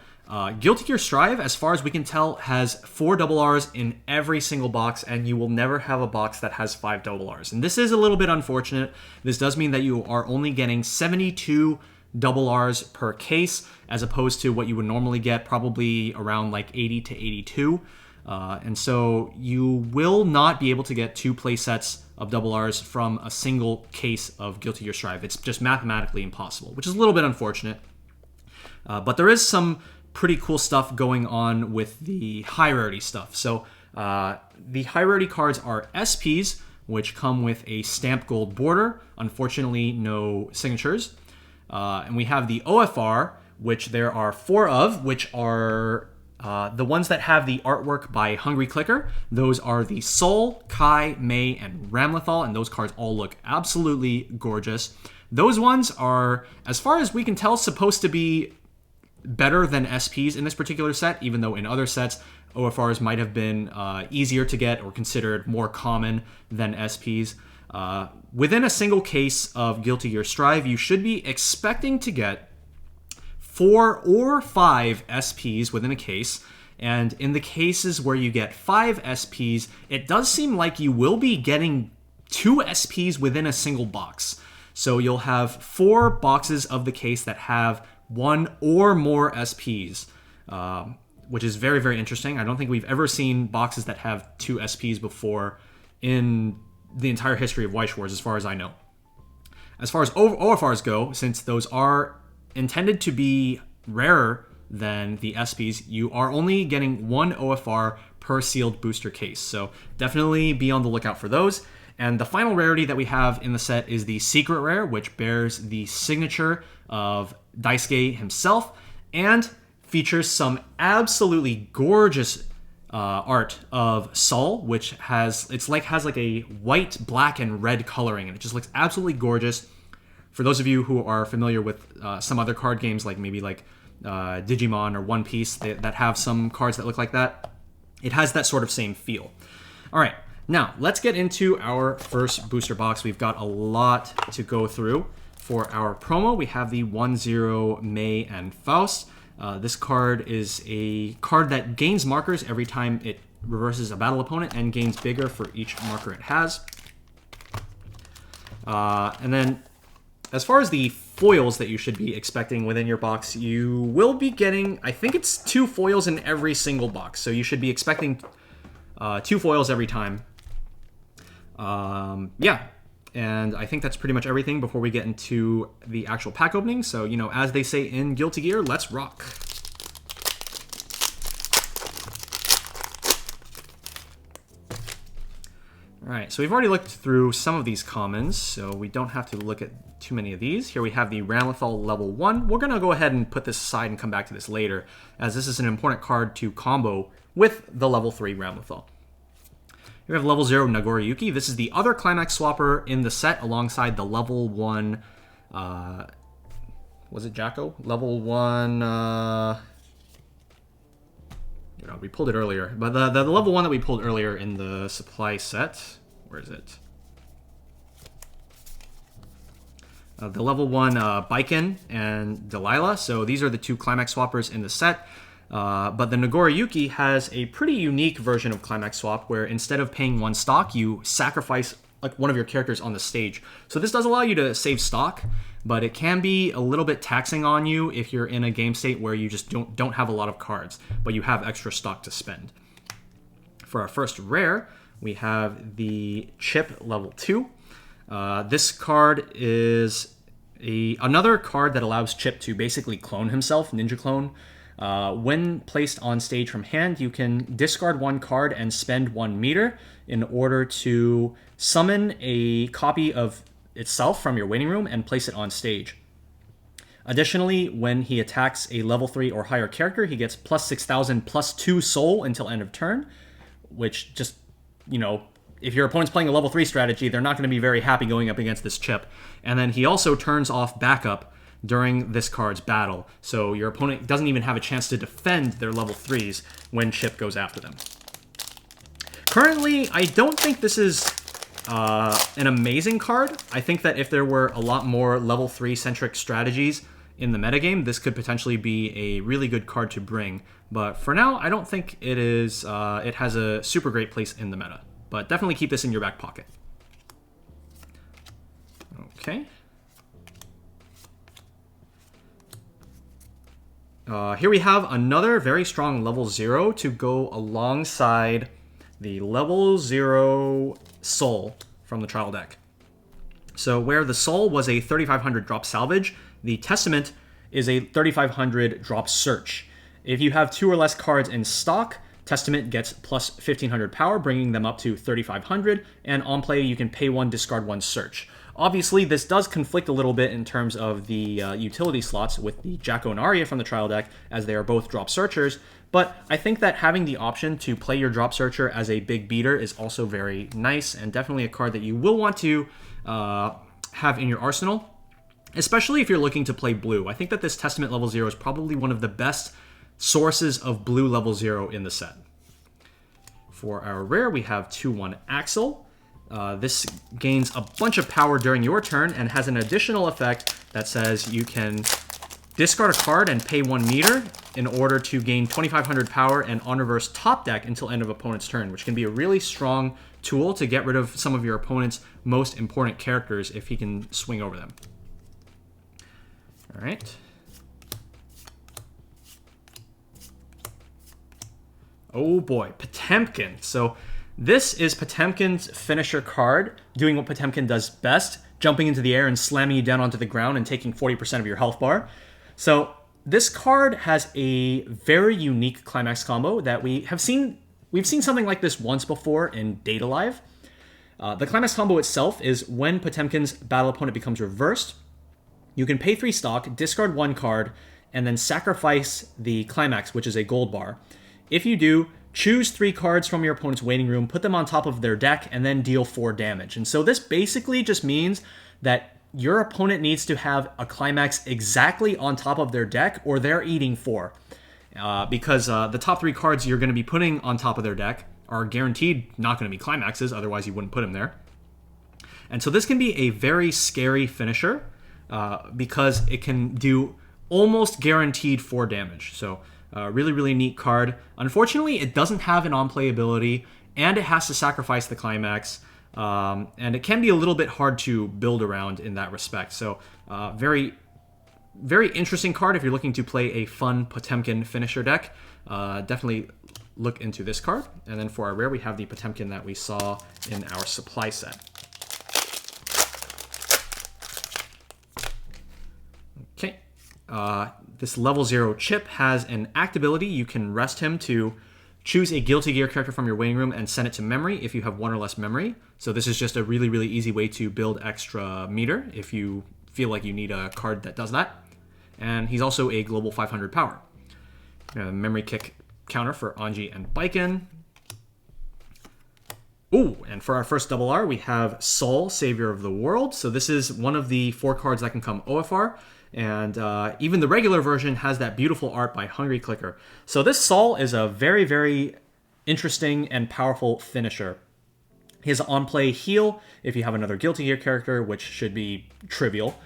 Speaker 1: Guilty Gear Strive, as far as we can tell, has 4 double Rs in every single box, and you will never have a box that has 5 double Rs. And this is a little bit unfortunate. This does mean that you are only getting 72 double Rs per case, as opposed to what you would normally get, probably around like 80 to 82. And so you will not be able to get 2 play sets of double Rs from a single case of Guilty Gear Strive. It's just mathematically impossible, which is a little bit unfortunate. But there is some pretty cool stuff going on with the high rarity stuff. So the high rarity cards are SPs, which come with a stamped gold border. Unfortunately, no signatures. And we have the OFR, which there are 4 of, which are the ones that have the artwork by Hungry Clicker. Those are the Soul, Kai, Mei, and Ramlethal, and those cards all look absolutely gorgeous. Those ones are, as far as we can tell, supposed to be better than SPs in this particular set, even though in other sets, OFRs might have been easier to get or considered more common than SPs. Within a single case of Guilty Gear Strive, you should be expecting to get 4 or 5 SPs within a case. And in the cases where you get 5 SPs, it does seem like you will be getting 2 SPs within a single box. So you'll have 4 boxes of the case that have 1 or more SPs, which is very, very interesting. I don't think we've ever seen boxes that have 2 SPs before in the entire history of Weiss Schwarz, as far as I know. As far as OFRs go, since those are intended to be rarer than the SPs, you are only getting 1 OFR per sealed booster case. So definitely be on the lookout for those. And the final rarity that we have in the set is the secret rare, which bears the signature of Daisuke himself and features some absolutely gorgeous art of Sol, which has like a white, black, and red coloring, and it just looks absolutely gorgeous. For those of you who are familiar with some other card games, like maybe like Digimon or One Piece, that have some cards that look like that, it has that sort of same feel. All right, now let's get into our first booster box. We've got a lot to go through. For our promo, we have the 1-0 Mei and Faust. This card is a card that gains markers every time it reverses a battle opponent and gains bigger for each marker it has. And then as far as the foils that you should be expecting within your box, you will be getting, I think it's 2 foils in every single box. So you should be expecting 2 foils every time. Yeah. And I think that's pretty much everything before we get into the actual pack opening. So, you know, as they say in Guilty Gear, let's rock. All right, so we've already looked through some of these commons, so we don't have to look at too many of these. Here we have the Ramlethal level 1. We're going to go ahead and put this aside and come back to this later, as this is an important card to combo with the level 3 Ramlethal. We have level 0 Nagoriyuki. This is the other Climax Swapper in the set alongside the level 1... was it Jacko? Level 1... we pulled it earlier. But the level 1 that we pulled earlier in the supply set... Where is it? The level 1 Baiken and Delilah. So these are the 2 Climax Swappers in the set. But the Nagoriyuki has a pretty unique version of Climax Swap where instead of paying 1 stock, you sacrifice like one of your characters on the stage. So this does allow you to save stock, but it can be a little bit taxing on you if you're in a game state where you just don't have a lot of cards, but you have extra stock to spend. For our first rare, we have the Chip level 2. This card is Another card that allows Chip to basically clone himself, ninja clone. When placed on stage from hand, you can discard one card and spend 1 meter in order to summon a copy of itself from your waiting room and place it on stage. Additionally, when he attacks a level 3 or higher character, he gets plus 6,000 plus 2 soul until end of turn, which just, if your opponent's playing a level 3 strategy, they're not going to be very happy going up against this Chip. And then he also turns off backup during this card's battle, so your opponent doesn't even have a chance to defend their level 3s when Chip goes after them. Currently, I don't think this is an amazing card. I think that if there were a lot more level 3 centric strategies in the metagame, this could potentially be a really good card to bring. But for now, I don't think it is. It has a super great place in the meta. But definitely keep this in your back pocket. Okay. Here we have another very strong level 0 to go alongside the level 0 Soul from the trial deck. So where the Soul was a 3,500 drop salvage, the Testament is a 3,500 drop search. If you have 2 or less cards in stock, Testament gets plus 1,500 power, bringing them up to 3,500, and on play you can pay 1, discard 1, search. Obviously, this does conflict a little bit in terms of the utility slots with the Jacko and Arya from the trial deck, as they are both drop searchers, but I think that having the option to play your drop searcher as a big beater is also very nice, and definitely a card that you will want to have in your arsenal, especially if you're looking to play blue. I think that this Testament level 0 is probably one of the best sources of blue level 0 in the set. For our rare, we have 2/1 Axel. This gains a bunch of power during your turn and has an additional effect that says you can discard a card and pay 1 meter in order to gain 2,500 power and on reverse top deck until end of opponent's turn, which can be a really strong tool to get rid of some of your opponent's most important characters if he can swing over them. All right. Oh boy, Potemkin. So this is Potemkin's finisher card, doing what Potemkin does best, jumping into the air and slamming you down onto the ground and taking 40% of your health bar. So this card has a very unique climax combo that we've seen something like this once before in Data Live. The climax combo itself is when Potemkin's battle opponent becomes reversed, you can pay 3 stock, discard 1 card, and then sacrifice the climax, which is a gold bar. If you do, choose 3 cards from your opponent's waiting room, put them on top of their deck, and then deal 4 damage. And so this basically just means that your opponent needs to have a climax exactly on top of their deck, or they're eating 4. Because the top 3 cards you're going to be putting on top of their deck are guaranteed not going to be climaxes, otherwise you wouldn't put them there. And so this can be a very scary finisher, because it can do almost guaranteed 4 damage. So really, really neat card. Unfortunately, it doesn't have an on-play ability, and it has to sacrifice the climax, and it can be a little bit hard to build around in that respect. So very, very interesting card if you're looking to play a fun Potemkin finisher deck. Definitely look into this card. And then for our rare, we have the Potemkin that we saw in our supply set. Okay. This level 0 Chip has an act ability. You can rest him to choose a Guilty Gear character from your waiting room and send it to memory if you have 1 or less memory. So this is just a really, really easy way to build extra meter if you feel like you need a card that does that. And he's also a global 500 power. Memory kick counter for Anji and Baiken. Ooh, and for our first double R, we have Sol, Savior of the World. So this is one of the 4 cards that can come OFR. And even the regular version has that beautiful art by Hungry Clicker. So this Sol is a very, very interesting and powerful finisher. He has on-play heal if you have another Guilty Gear character, which should be trivial.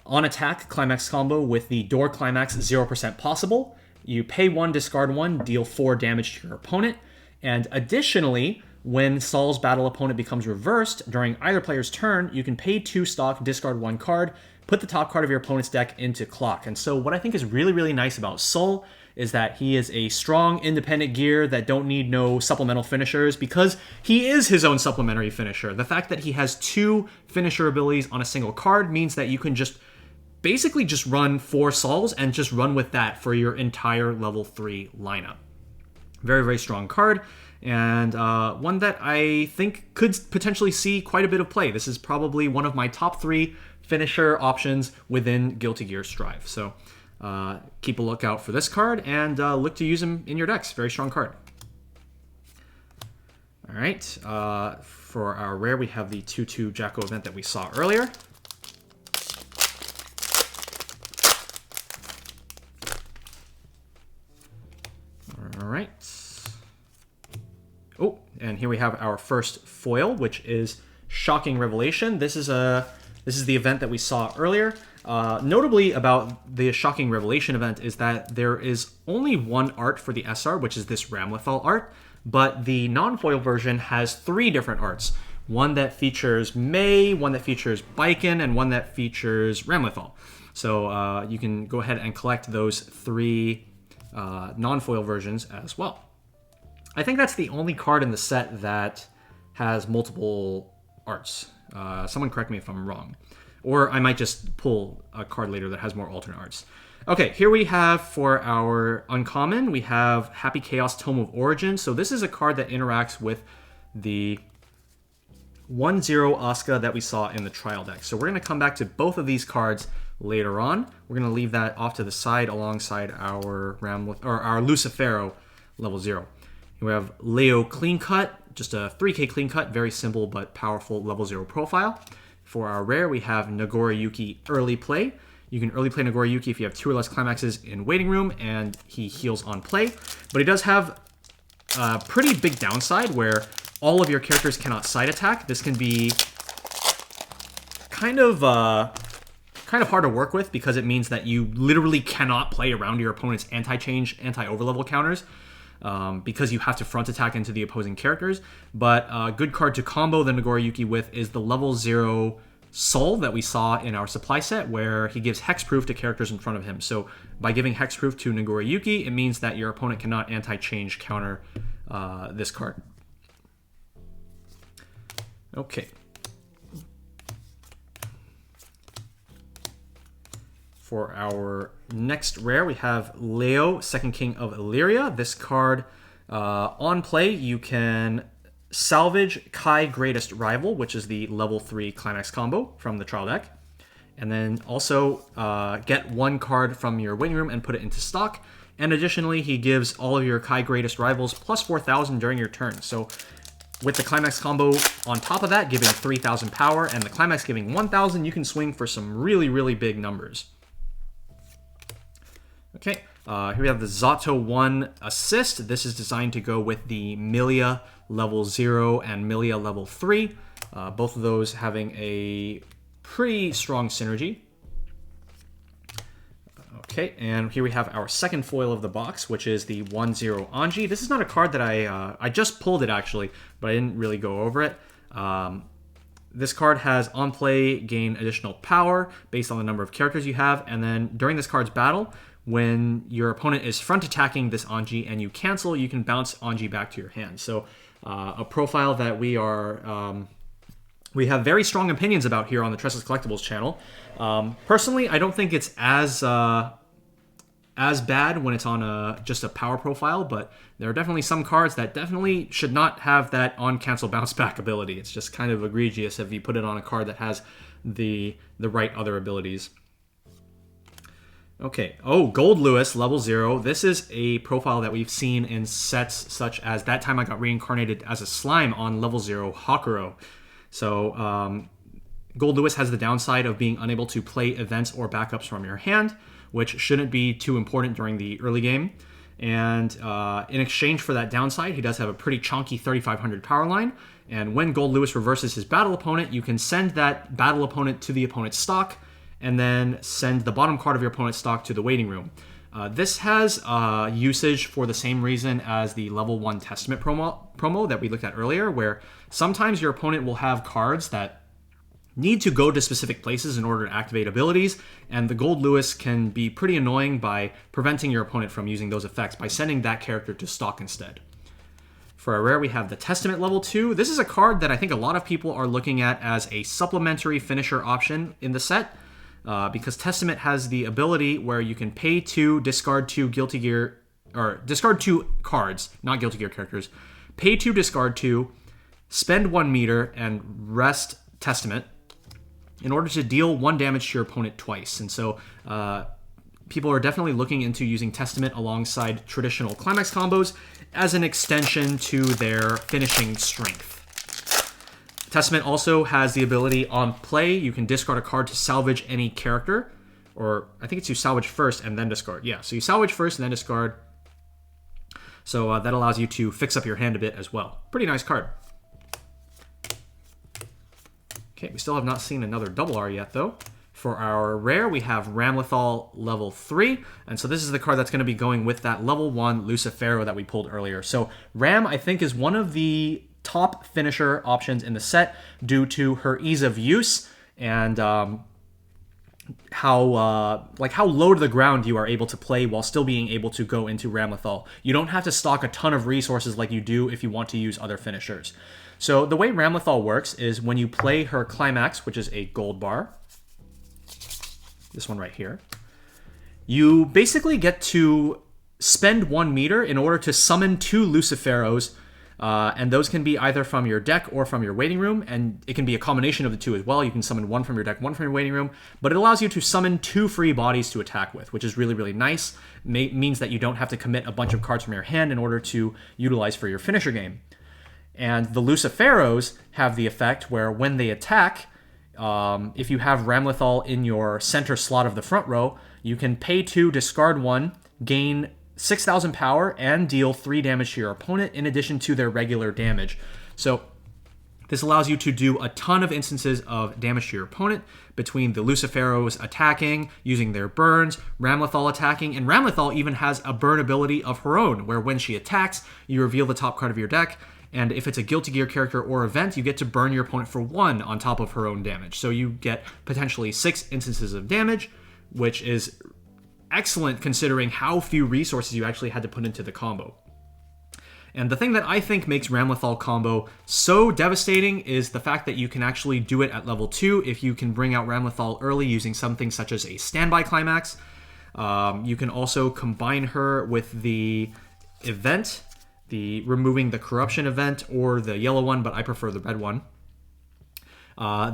Speaker 1: On attack, climax combo with the door climax 0% possible. You pay 1, discard 1, deal 4 damage to your opponent. And additionally, when Sol's battle opponent becomes reversed during either player's turn, you can pay 2 stock, discard 1 card, put the top card of your opponent's deck into clock. And so what I think is really, really nice about Sol is that he is a strong, independent gear that don't need no supplemental finishers, because he is his own supplementary finisher. The fact that he has 2 finisher abilities on a single card means that you can just basically just run 4 Sols and just run with that for your entire level 3 lineup. Very, very strong card, and one that I think could potentially see quite a bit of play. This is probably one of my top 3 finisher options within Guilty Gear Strive. So keep a lookout for this card and look to use him in your decks. Very strong card. All right, for our rare, we have the 2/2 Jacko event that we saw earlier. All right. Oh, and here we have our first foil, which is Shocking Revelation. This is the event that we saw earlier. Notably about the Shocking Revelation event is that there is only one art for the SR, which is this Ramlethal art, but the non-foil version has 3 different arts. One that features May, one that features Biken, and one that features Ramlethal. So you can go ahead and collect those 3 non-foil versions as well. I think that's the only card in the set that has multiple arts. Someone correct me if I'm wrong. Or I might just pull a card later that has more alternate arts. Okay, here we have for our uncommon, we have Happy Chaos Tome of Origin. So this is a card that interacts with the 1/0 Asuka that we saw in the trial deck. So we're going to come back to both of these cards later on. We're going to leave that off to the side alongside our our Lucifero level 0. Here we have Leo Clean Cut, just a 3k clean cut, very simple but powerful level 0 profile. For our rare, we have Nagoriyuki Early Play. You can early play Nagoriyuki if you have 2 or less climaxes in Waiting Room, and he heals on play. But he does have a pretty big downside where all of your characters cannot side attack. This can be kind of hard to work with because it means that you literally cannot play around your opponent's anti-change, anti-overlevel counters because you have to front attack into the opposing characters. But a good card to combo the Nagoriyuki with is the level 0 Sol that we saw in our supply set, where he gives hexproof to characters in front of him. So by giving hexproof to Nagoriyuki, it means that your opponent cannot anti-change counter this card. Okay. For our next rare, we have Leo, Second King of Illyria. This card, on play, you can salvage Kai Greatest Rival, which is the level 3 Climax combo from the trial deck. And then also get 1 card from your Waiting Room and put it into stock. And additionally, he gives all of your Kai Greatest Rivals plus 4,000 during your turn. So with the Climax combo on top of that, giving 3,000 power, and the Climax giving 1,000, you can swing for some really, really big numbers. Okay, here we have the Zato 1 Assist. This is designed to go with the Milia level 0 and Milia level 3. Both of those having a pretty strong synergy. Okay, and here we have our second foil of the box, which is the 1/0 Anji. This is not a card that I just pulled it actually, but I didn't really go over it. This card has on play gain additional power based on the number of characters you have, and then during this card's battle, when your opponent is front attacking this Anji and you cancel, you can bounce Anji back to your hand. So a profile that we have very strong opinions about here on the Tressa's Collectibles channel. Personally, I don't think it's as bad when it's on just a power profile, but there are definitely some cards that definitely should not have that on cancel bounce back ability. It's just kind of egregious if you put it on a card that has the right other abilities. Okay, Gold Lewis, level 0. This is a profile that we've seen in sets such as That Time I Got Reincarnated as a Slime on level 0 Hakuro. So Gold Lewis has the downside of being unable to play events or backups from your hand, which shouldn't be too important during the early game. And in exchange for that downside, he does have a pretty chunky 3,500 power line. And when Gold Lewis reverses his battle opponent, you can send that battle opponent to the opponent's stock, and then send the bottom card of your opponent's stock to the Waiting Room. This has usage for the same reason as the level 1 Testament promo that we looked at earlier, where sometimes your opponent will have cards that need to go to specific places in order to activate abilities, and the Gold Lewis can be pretty annoying by preventing your opponent from using those effects by sending that character to stock instead. For our rare, we have the Testament level 2. This is a card that I think a lot of people are looking at as a supplementary finisher option in the set. because Testament has the ability where you can pay 2, discard 2 Guilty Gear, or discard 2 cards, not Guilty Gear characters, pay 2, discard 2, spend 1 meter, and rest Testament in order to deal 1 damage to your opponent twice. And so people are definitely looking into using Testament alongside traditional Climax combos as an extension to their finishing strength. Testament also has the ability on play, you can discard a card to salvage any character, or I think it's you salvage first and then discard. Yeah, so you salvage first and then discard. So that allows you to fix up your hand a bit as well. Pretty nice card. Okay, we still have not seen another double R yet though. For our rare, we have Ramlethal level 3, and so this is the card that's going to be going with that level 1 Lucifero that we pulled earlier. So Ram, I think, is one of the top finisher options in the set due to her ease of use and how low to the ground you are able to play while still being able to go into Ramlethal. You don't have to stock a ton of resources like you do if you want to use other finishers. So the way Ramlethal works is when you play her Climax, which is a gold bar, this one right here, you basically get to spend 1 meter in order to summon 2 Luciferos, and those can be either from your deck or from your waiting room, and it can be a combination of the two as well. You can summon 1 from your deck, 1 from your waiting room, but it allows you to summon 2 free bodies to attack with, which is really, really nice. Means that you don't have to commit a bunch of cards from your hand in order to utilize for your finisher game. And the Luciferos have the effect where when they attack, if you have Ramlethal in your center slot of the front row, you can pay 2, discard 1, gain 6,000 power, and deal 3 damage to your opponent in addition to their regular damage. So this allows you to do a ton of instances of damage to your opponent between the Luciferos attacking, using their burns, Ramlethal attacking, and Ramlethal even has a burn ability of her own, where when she attacks, you reveal the top card of your deck, and if it's a Guilty Gear character or event, you get to burn your opponent for 1 on top of her own damage. So you get potentially 6 instances of damage, which is excellent considering how few resources you actually had to put into the combo. And the thing that I think makes Ramlethal combo so devastating is the fact that you can actually do it at level 2 if you can bring out Ramlethal early using something such as a standby climax. You can also combine her with the event, the removing the corruption event, or the yellow one, but I prefer the red one.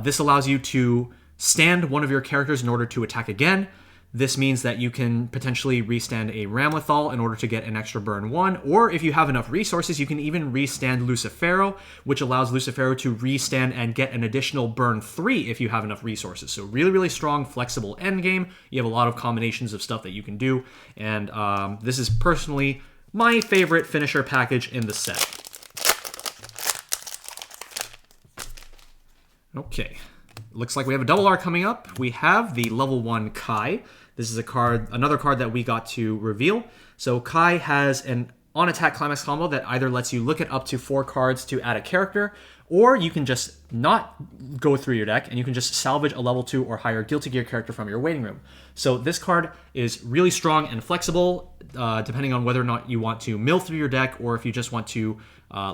Speaker 1: This allows you to stand one of your characters in order to attack again. This means that you can potentially restand a Ramlethal in order to get an extra burn 1, or if you have enough resources, you can even restand Lucifero, which allows Lucifero to restand and get an additional burn 3 if you have enough resources. So really, really strong, flexible endgame. You have a lot of combinations of stuff that you can do, and this is personally my favorite finisher package in the set. Okay, looks like we have a double R coming up. We have the level 1 Kai. This is another card that we got to reveal. So Kai has an on-attack climax combo that either lets you look at up to 4 cards to add a character, or you can just not go through your deck and you can just salvage a level 2 or higher Guilty Gear character from your waiting room. So this card is really strong and flexible, depending on whether or not you want to mill through your deck, or if you just want to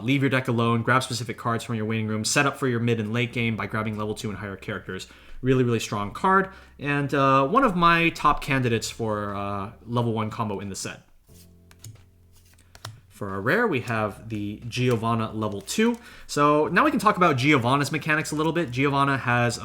Speaker 1: leave your deck alone, grab specific cards from your waiting room, set up for your mid and late game by grabbing level 2 and higher characters. Really, really strong card, and one of my top candidates for level 1 combo in the set. For our rare, we have the Giovanna level 2. So now we can talk about Giovanna's mechanics a little bit. Giovanna has,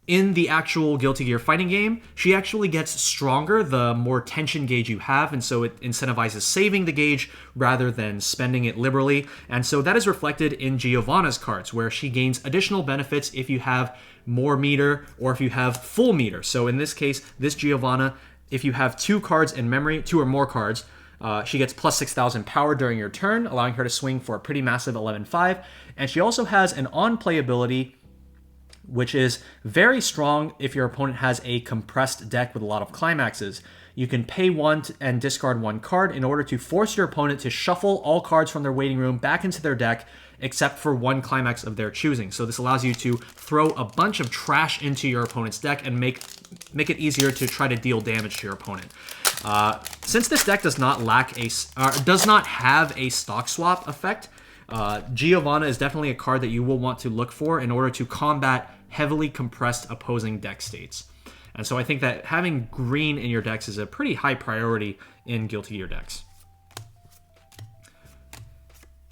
Speaker 1: in the actual Guilty Gear fighting game, she actually gets stronger the more tension gauge you have, and so it incentivizes saving the gauge rather than spending it liberally. And so that is reflected in Giovanna's cards, where she gains additional benefits if you have more meter or if you have full meter. So in this case, this Giovanna, if you have 2 cards in memory, 2 or more cards, she gets plus 6,000 power during your turn, allowing her to swing for a pretty massive 11-5. And she also has an on-play ability, which is very strong if your opponent has a compressed deck with a lot of climaxes. You can pay 1 and discard 1 card in order to force your opponent to shuffle all cards from their waiting room back into their deck, except for 1 climax of their choosing. So this allows you to throw a bunch of trash into your opponent's deck and make it easier to try to deal damage to your opponent. Since this deck does not have a stock swap effect, Giovanna is definitely a card that you will want to look for in order to combat heavily compressed opposing deck states. And so I think that having green in your decks is a pretty high priority in Guilty Gear decks.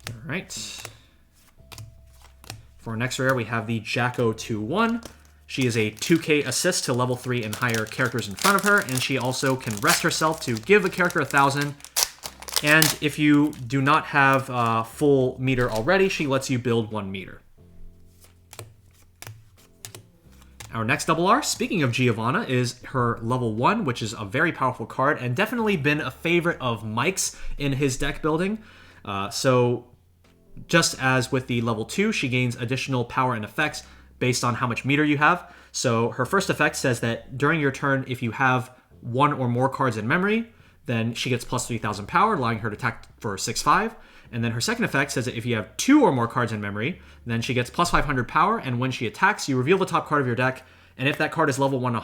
Speaker 1: All right. For our next rare, we have the Jacko 2-1. She is a 2k assist to level 3 and higher characters in front of her, and she also can rest herself to give a character 1,000. And if you do not have full meter already, she lets you build 1 meter. Our next double R, speaking of Giovanna, is her level 1, which is a very powerful card and definitely been a favorite of Mike's in his deck building. So just as with the level 2, she gains additional power and effects based on how much meter you have. So her first effect says that during your turn, if you have 1 or more cards in memory, then she gets plus 3,000 power, allowing her to attack for 6/5. And then her second effect says that if you have 2 or more cards in memory, then she gets plus 500 power, and when she attacks, you reveal the top card of your deck, and if that card is level 1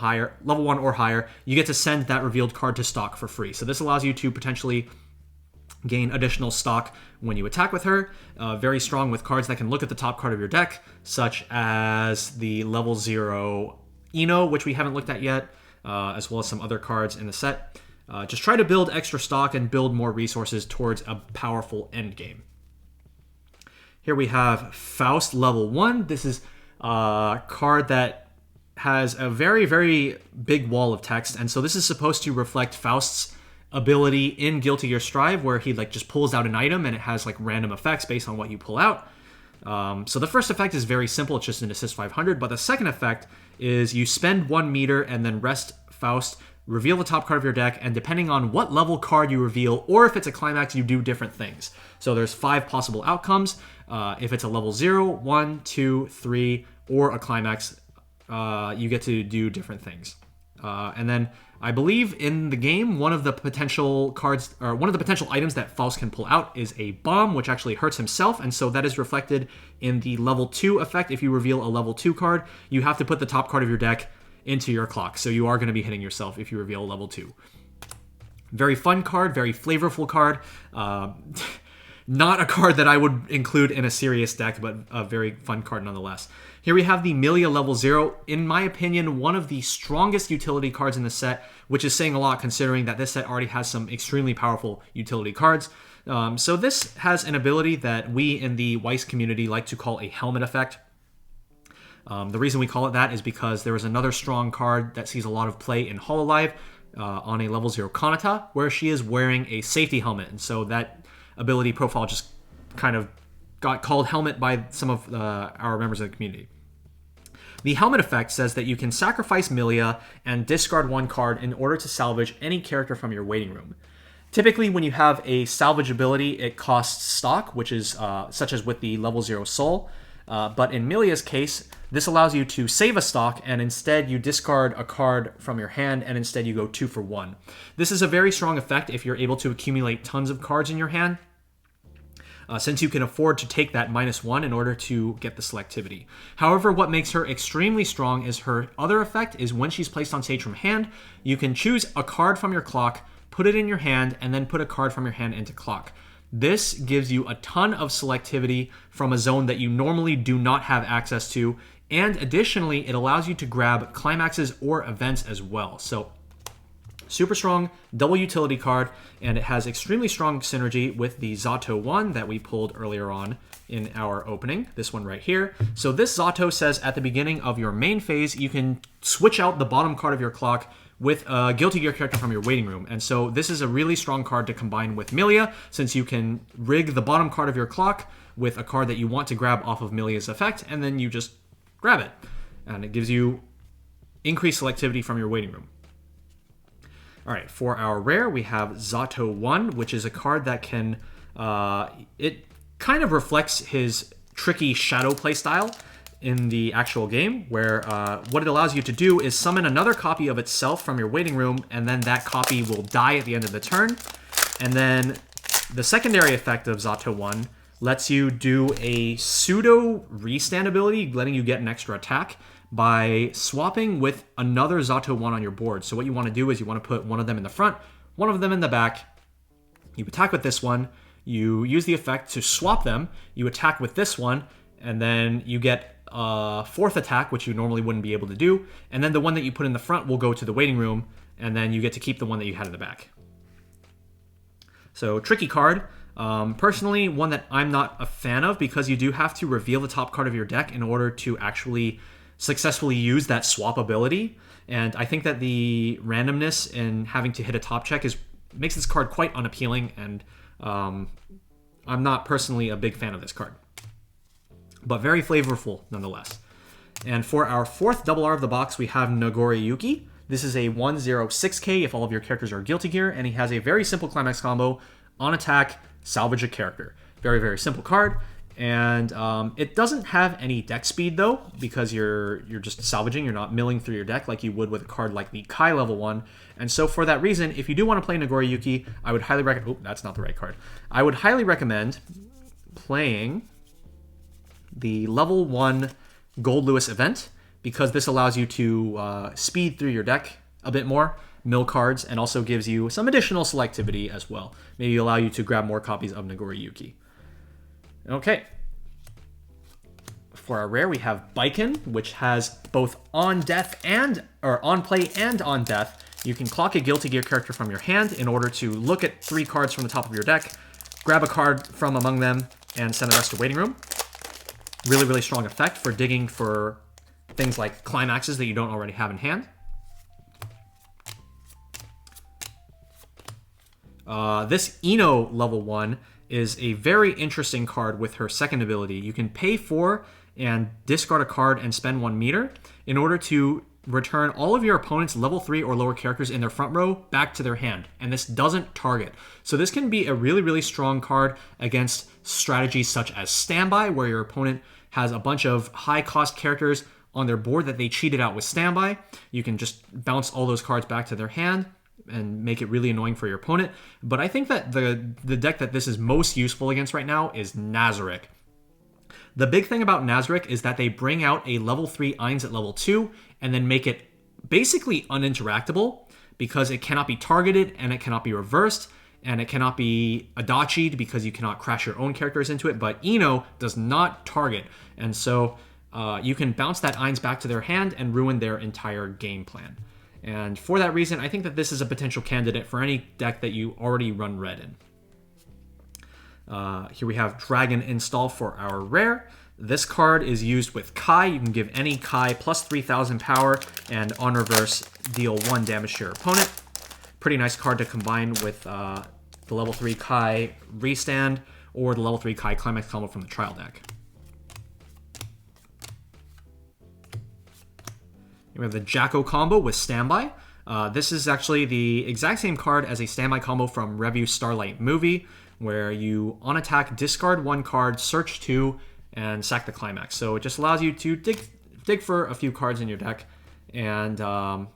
Speaker 1: or higher, you get to send that revealed card to stock for free. So this allows you to potentially gain additional stock when you attack with her. Very strong with cards that can look at the top card of your deck, such as the level 0 Eno, which we haven't looked at yet, as well as some other cards in the set. Just try to build extra stock and build more resources towards a powerful endgame. Here we have Faust level 1. This is a card that has a very, very big wall of text, and so this is supposed to reflect Faust's ability in Guilty Gear Strive, where he just pulls out an item and it has random effects based on what you pull out. So the first effect is very simple, it's just an assist 500, but the second effect is you spend 1 meter and then rest Faust, reveal the top card of your deck, and depending on what level card you reveal, or if it's a climax, you do different things. So there's 5 possible outcomes. If it's a level 0, 1, 2, 3, or a climax, you get to do different things. And then I believe in the game, one of the potential cards, or one of the potential items that Faust can pull out is a bomb, which actually hurts himself, and so that is reflected in the level 2 effect. If you reveal a level 2 card, you have to put the top card of your deck into your clock, so you are going to be hitting yourself if you reveal a level 2. Very fun card, very flavorful card. Not a card that I would include in a serious deck, but a very fun card nonetheless. Here we have the Milia level 0. In my opinion, one of the strongest utility cards in the set, which is saying a lot considering that this set already has some extremely powerful utility cards. So this has an ability that we in the Weiss community like to call a helmet effect. The reason we call it that is because there is another strong card that sees a lot of play in Hololive on a level 0 Kanata, where she is wearing a safety helmet. And so that ability profile just kind of got called helmet by some of our members of the community. The helmet effect says that you can sacrifice Milia and discard 1 card in order to salvage any character from your waiting room. Typically, when you have a salvage ability, it costs stock, which is such as with the level 0 Soul. But in Milia's case, this allows you to save a stock, and instead you discard a card from your hand, and instead you go 2 for 1. This is a very strong effect if you're able to accumulate tons of cards in your hand, since you can afford to take that -1 in order to get the selectivity. However, what makes her extremely strong is her other effect is when she's placed on stage from hand, you can choose a card from your clock, put it in your hand, and then put a card from your hand into clock. This gives you a ton of selectivity from a zone that you normally do not have access to, and additionally, it allows you to grab climaxes or events as well. So, super strong, double utility card, and it has extremely strong synergy with the Zato 1 that we pulled earlier on in our opening, this one right here. So this Zato says at the beginning of your main phase, you can switch out the bottom card of your clock with a Guilty Gear character from your waiting room. And so this is a really strong card to combine with Milia, since you can rig the bottom card of your clock with a card that you want to grab off of Milia's effect, and then you just grab it. And it gives you increased selectivity from your waiting room. All right, for our rare, we have Zato 1, which is a card that can... it kind of reflects his tricky shadow play style in the actual game, where what it allows you to do is summon another copy of itself from your waiting room, and then that copy will die at the end of the turn. And then the secondary effect of Zato 1 lets you do a pseudo restand ability, letting you get an extra attack by swapping with another Zato 1 on your board. So what you want to do is you want to put one of them in the front, one of them in the back. You attack with this one, you use the effect to swap them, you attack with this one, and then you get a fourth attack, which you normally wouldn't be able to do, and then the one that you put in the front will go to the waiting room, and then you get to keep the one that you had in the back. So, tricky card. Personally, one that I'm not a fan of because you do have to reveal the top card of your deck in order to actually successfully use that swap ability. And I think that the randomness in having to hit a top check makes this card quite unappealing, and I'm not personally a big fan of this card. But very flavorful nonetheless. And for our fourth double R of the box, we have Nagoriyuki. This is a 1/0/6K if all of your characters are Guilty Gear, and he has a very simple climax combo: on attack, salvage a character. Very, very simple card. And it doesn't have any deck speed though, because you're just salvaging. You're not milling through your deck like you would with a card like the Kai level 1. And so for that reason, if you do want to play Nagoriyuki, I would highly recommend... Oh, that's not the right card. I would highly recommend playing the level 1 Gold Lewis event, because this allows you to speed through your deck a bit more, mill cards, and also gives you some additional selectivity as well. Maybe allow you to grab more copies of Nagoriyuki. Okay. For our rare, we have Baiken, which has both on play and on death. You can clock a Guilty Gear character from your hand in order to look at 3 cards from the top of your deck, grab a card from among them, and send the rest to waiting room. Really, really strong effect for digging for things like climaxes that you don't already have in hand. This Ino level 1 is a very interesting card with her second ability. You can pay 4 and discard a card and spend 1 meter in order to return all of your opponent's level 3 or lower characters in their front row back to their hand. And this doesn't target. So this can be a really, really strong card against strategies such as Standby, where your opponent has a bunch of high-cost characters on their board that they cheated out with Standby. You can just bounce all those cards back to their hand and make it really annoying for your opponent. But I think that the deck that this is most useful against right now is Nazarick. The big thing about Nazarick is that they bring out a level 3 Ainz at level 2 and then make it basically uninteractable because it cannot be targeted and it cannot be reversed and it cannot be adachied because you cannot crash your own characters into it. But Ino does not target, and so you can bounce that Ainz back to their hand and ruin their entire game plan. And for that reason, I think that this is a potential candidate for any deck that you already run red in. Here we have Dragon Install for our rare. This card is used with Kai. You can give any Kai plus 3,000 power and on reverse deal 1 damage to your opponent. Pretty nice card to combine with the level 3 Kai Restand or the level 3 Kai Climax combo from the trial deck. We have the Jacko combo with Standby. This is actually the exact same card as a Standby combo from Revue Starlight movie, where you, on attack, discard 1 card, search 2, and sack the climax. So it just allows you to dig for a few cards in your deck, and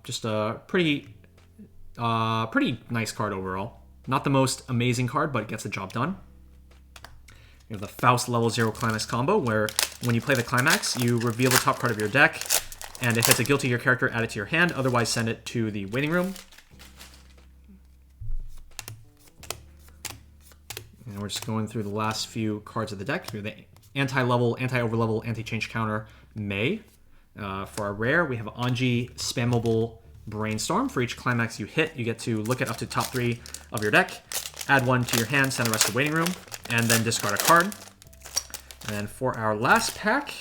Speaker 1: just a pretty nice card overall. Not the most amazing card, but it gets the job done. You have the Faust level 0 climax combo, where when you play the climax, you reveal the top card of your deck, and if it's a Guilty Gear character, add it to your hand. Otherwise, send it to the waiting room. And we're just going through the last few cards of the deck. We have the anti-level, anti-overlevel, anti-change counter May. For our rare, we have Anji Spammable Brainstorm. For each climax you hit, you get to look at up to top 3 of your deck, add 1 to your hand, send the rest to the waiting room, and then discard a card. And then for our last pack,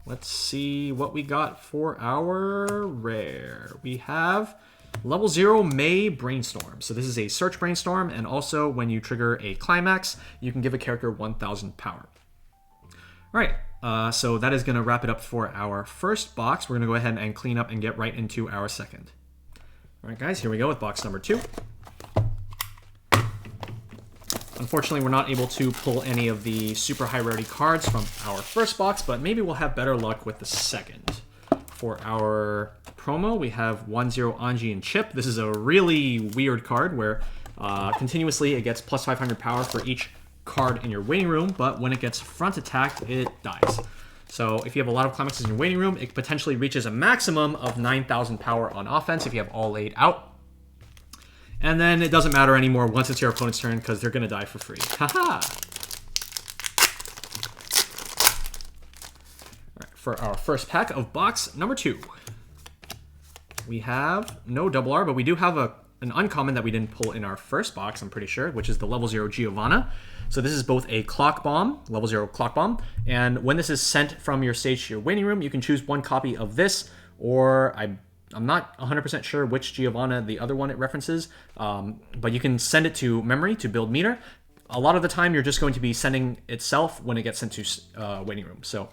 Speaker 1: let's see what we got for our rare. We have level 0 May Brainstorm. So this is a search brainstorm, and also when you trigger a climax, you can give a character 1,000 power. All right, so that is going to wrap it up for our first box. We're going to go ahead and clean up and get right into our second. All right, guys, here we go with box number 2. Unfortunately, we're not able to pull any of the super high rarity cards from our first box, but maybe we'll have better luck with the second. For our promo, we have 1/0 Anji and Chip. This is a really weird card where continuously it gets plus 500 power for each card in your waiting room, but when it gets front attacked, it dies. So if you have a lot of climaxes in your waiting room, it potentially reaches a maximum of 9,000 power on offense if you have all laid out. And then it doesn't matter anymore once it's your opponent's turn because they're going to die for free. Haha! for our first pack of box number 2. We have no double R, but we do have an uncommon that we didn't pull in our first box, I'm pretty sure, which is the level 0 Giovanna. So this is both a clock bomb, level 0 clock bomb, and when this is sent from your stage to your waiting room, you can choose one copy of this, or I'm not 100% sure which Giovanna the other one it references, but you can send it to memory to build meter. A lot of the time, you're just going to be sending itself when it gets sent to waiting room. So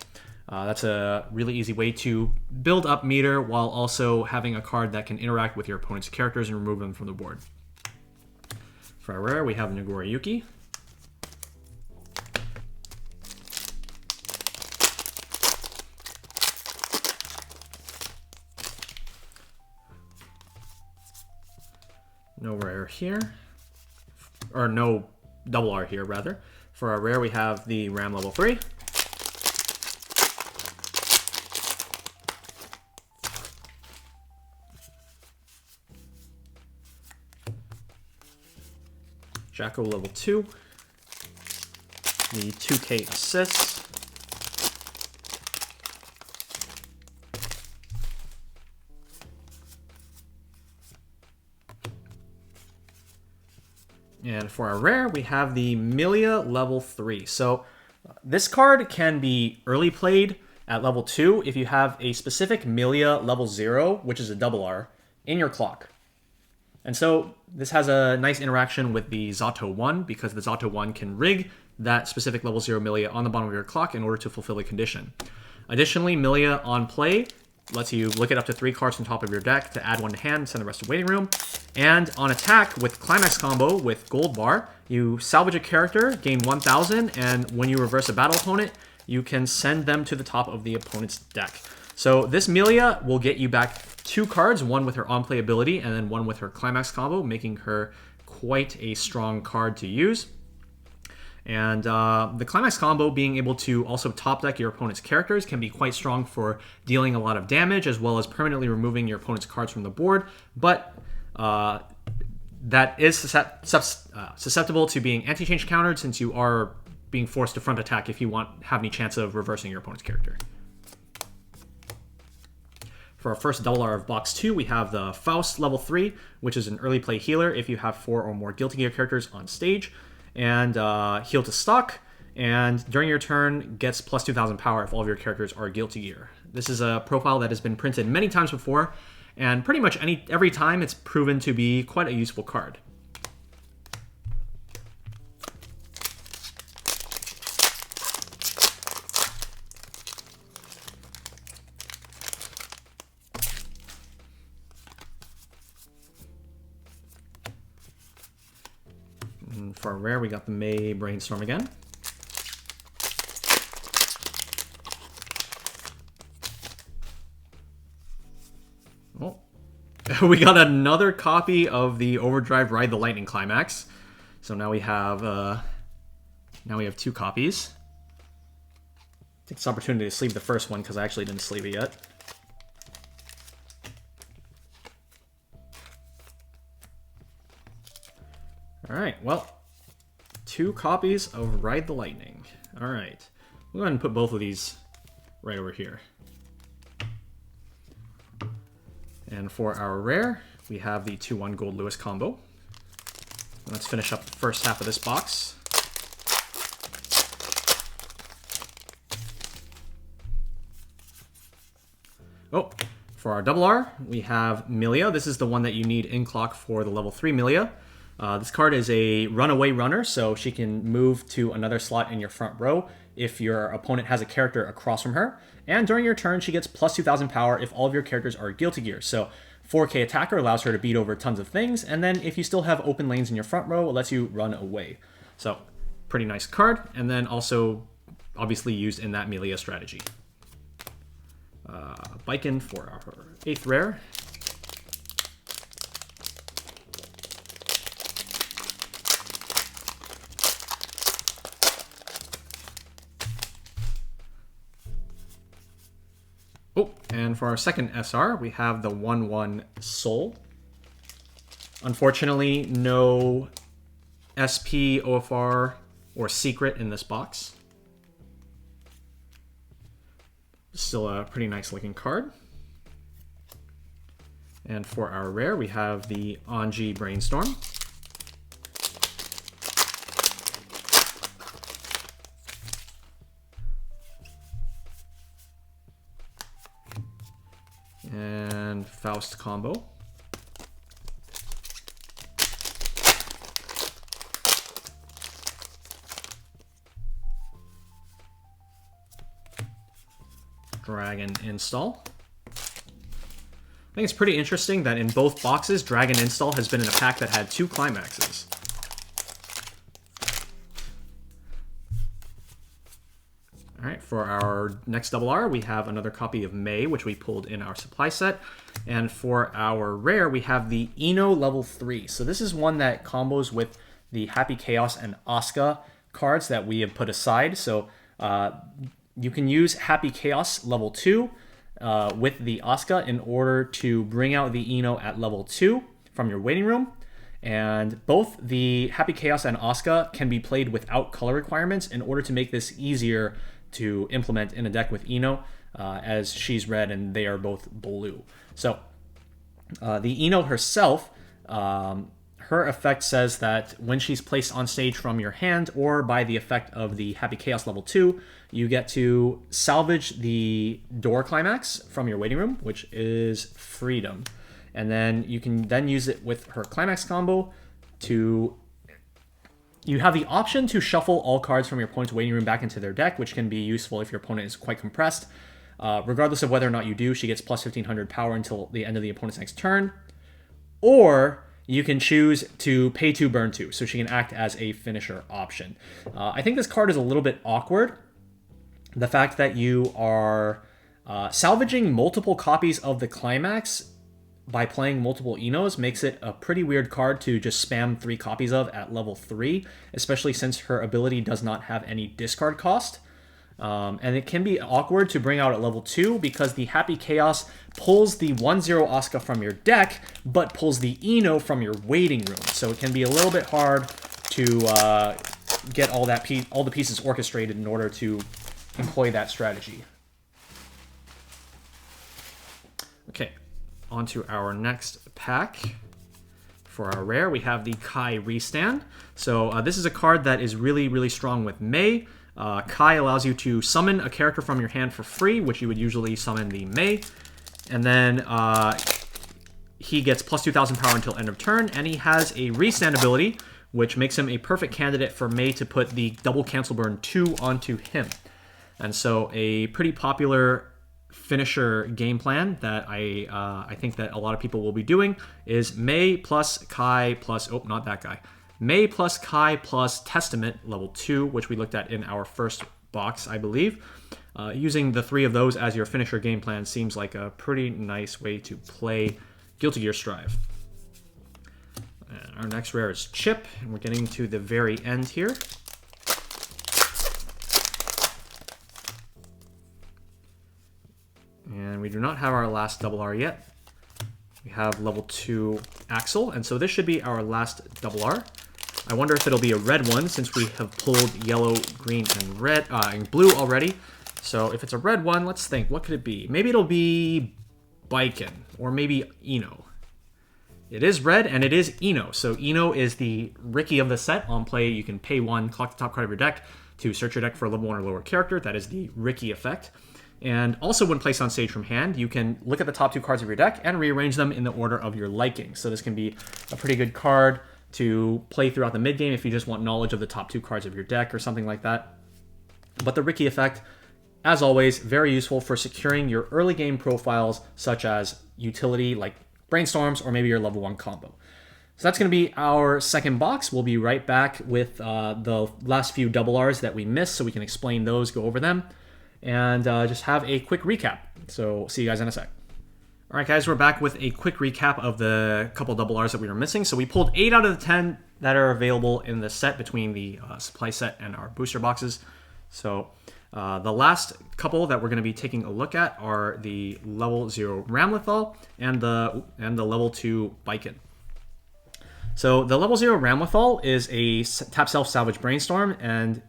Speaker 1: that's a really easy way to build up meter while also having a card that can interact with your opponent's characters and remove them from the board. For our rare, we have Nagoriyuki. No rare here, or no double R here, rather. For our rare, we have the Ram level 3. Jacko level 2. The 2K assists. And for our rare, we have the Milia level 3. So this card can be early played at level 2 if you have a specific Milia level 0, which is a double R, in your clock. And so this has a nice interaction with the Zato 1 because the Zato 1 can rig that specific level 0 Milia on the bottom of your clock in order to fulfill a condition. Additionally, Milia on play lets you look at up to 3 cards from top of your deck to add one to hand and send the rest to waiting room. And on attack with Climax combo with Gold Bar, you salvage a character, gain 1,000, and when you reverse a battle opponent, you can send them to the top of the opponent's deck. So this Milia will get you back 2 cards, one with her on-play ability and then one with her Climax combo, making her quite a strong card to use. And the Climax combo, being able to also top deck your opponent's characters, can be quite strong for dealing a lot of damage as well as permanently removing your opponent's cards from the board. But that is susceptible to being anti-change countered since you are being forced to front attack if you have any chance of reversing your opponent's character. For our first double R of box 2, we have the Faust level 3, which is an early play healer if you have 4 or more Guilty Gear characters on stage. And heal to stock, and during your turn gets plus 2,000 power if all of your characters are Guilty Gear. This is a profile that has been printed many times before, and pretty much every time it's proven to be quite a useful card. For our rare, we got the May Brainstorm again. Oh, we got another copy of the Overdrive Ride the Lightning Climax. So now we have 2 copies. Take this opportunity to sleeve the first one because I actually didn't sleeve it yet. All right, well, 2 copies of Ride the Lightning. All right, we'll go ahead and put both of these right over here. And for our rare, we have the 2-1 Gold Lewis combo. Let's finish up the first half of this box. Oh, for our double R, we have Milia. This is the one that you need in clock for the level 3 Milia. This card is a runaway runner, so she can move to another slot in your front row if your opponent has a character across from her. And during your turn, she gets plus 2,000 power if all of your characters are Guilty Gear. So 4K attacker allows her to beat over tons of things, and then if you still have open lanes in your front row, it lets you run away. So pretty nice card, and then also obviously used in that Milia strategy. Biken for our 8th rare. Oh, and for our second SR, we have the 1-1 Soul. Unfortunately, no SP, OFR, or Secret in this box. Still a pretty nice looking card. And for our rare, we have the Anji Brainstorm. And Faust combo. Dragon Install. I think it's pretty interesting that in both boxes, Dragon Install has been in a pack that had 2 climaxes. All right, for our next double R, we have another copy of May, which we pulled in our supply set. And for our rare, we have the Ino level 3. So this is one that combos with the Happy Chaos and Asuka cards that we have put aside. So you can use Happy Chaos level 2 with the Asuka in order to bring out the Ino at level 2 from your waiting room. And both the Happy Chaos and Asuka can be played without color requirements in order to make this easier to implement in a deck with Ino, as she's red and they are both blue. So the Ino herself, her effect says that when she's placed on stage from your hand or by the effect of the Happy Chaos level 2, you get to salvage the door climax from your waiting room, which is Freedom. And then you can then use it with her climax combo to... You have the option to shuffle all cards from your opponent's waiting room back into their deck, which can be useful if your opponent is quite compressed. Regardless of whether or not you do, she gets plus 1500 power until the end of the opponent's next turn. Or you can choose to pay 2, burn 2, so she can act as a finisher option. I think this card is a little bit awkward. The fact that you are salvaging multiple copies of the climax by playing multiple Inos makes it a pretty weird card to just spam 3 copies of at level 3, especially since her ability does not have any discard cost. And it can be awkward to bring out at level 2 because the Happy Chaos pulls the 1/0 Asuka from your deck, but pulls the Ino from your waiting room. So it can be a little bit hard to get all the pieces orchestrated in order to employ that strategy. Okay. On to our next pack. For our rare, we have the Kai Restand. So this is a card that is really, really strong with May. Kai allows you to summon a character from your hand for free, which you would usually summon the May. And then he gets plus 2000 power until end of turn, and he has a Restand ability, which makes him a perfect candidate for May to put the double cancel burn 2 onto him. And so a pretty popular finisher game plan that I think that a lot of people will be doing is May plus Kai plus, oh, not that guy. May plus Kai plus Testament level 2, which we looked at in our first box, I believe. Using the 3 of those as your finisher game plan seems like a pretty nice way to play Guilty Gear Strive. And our next rare is Chip, and we're getting to the very end here. And we do not have our last double R yet. We have level 2 Axel, and so this should be our last double R. I wonder if it'll be a red one since we have pulled yellow, green, and red and blue already. So if it's a red one, let's think. What could it be? Maybe it'll be Baiken, or maybe Ino. It is red, and it is Ino. So Ino is the Ricky of the set. On play, you can pay 1, clock the top card of your deck to search your deck for a level 1 or lower character. That is the Ricky effect. And also when placed on stage from hand, you can look at the top 2 cards of your deck and rearrange them in the order of your liking. So this can be a pretty good card to play throughout the mid game if you just want knowledge of the top 2 cards of your deck or something like that. But the Ricky effect, as always, very useful for securing your early game profiles such as utility like Brainstorms or maybe your level 1 combo. So that's going to be our second box. We'll be right back with the last few double Rs that we missed so we can explain those, go over them, and just have a quick recap. So see you guys in a sec. All right, guys, we're back with a quick recap of the couple double Rs that we were missing. So we pulled 8 out of the 10 that are available in the set between the supply set and our booster boxes. So the last couple that we're going to be taking a look at are the level 0 Ramlethal and the level 2 Baiken. So the level 0 Ramlethal is a tap self salvage Brainstorm, and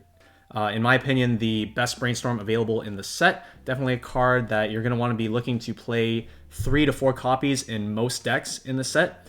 Speaker 1: In my opinion, the best brainstorm available in the set. Definitely a card that you're going to want to be looking to play 3 to 4 copies in most decks in the set.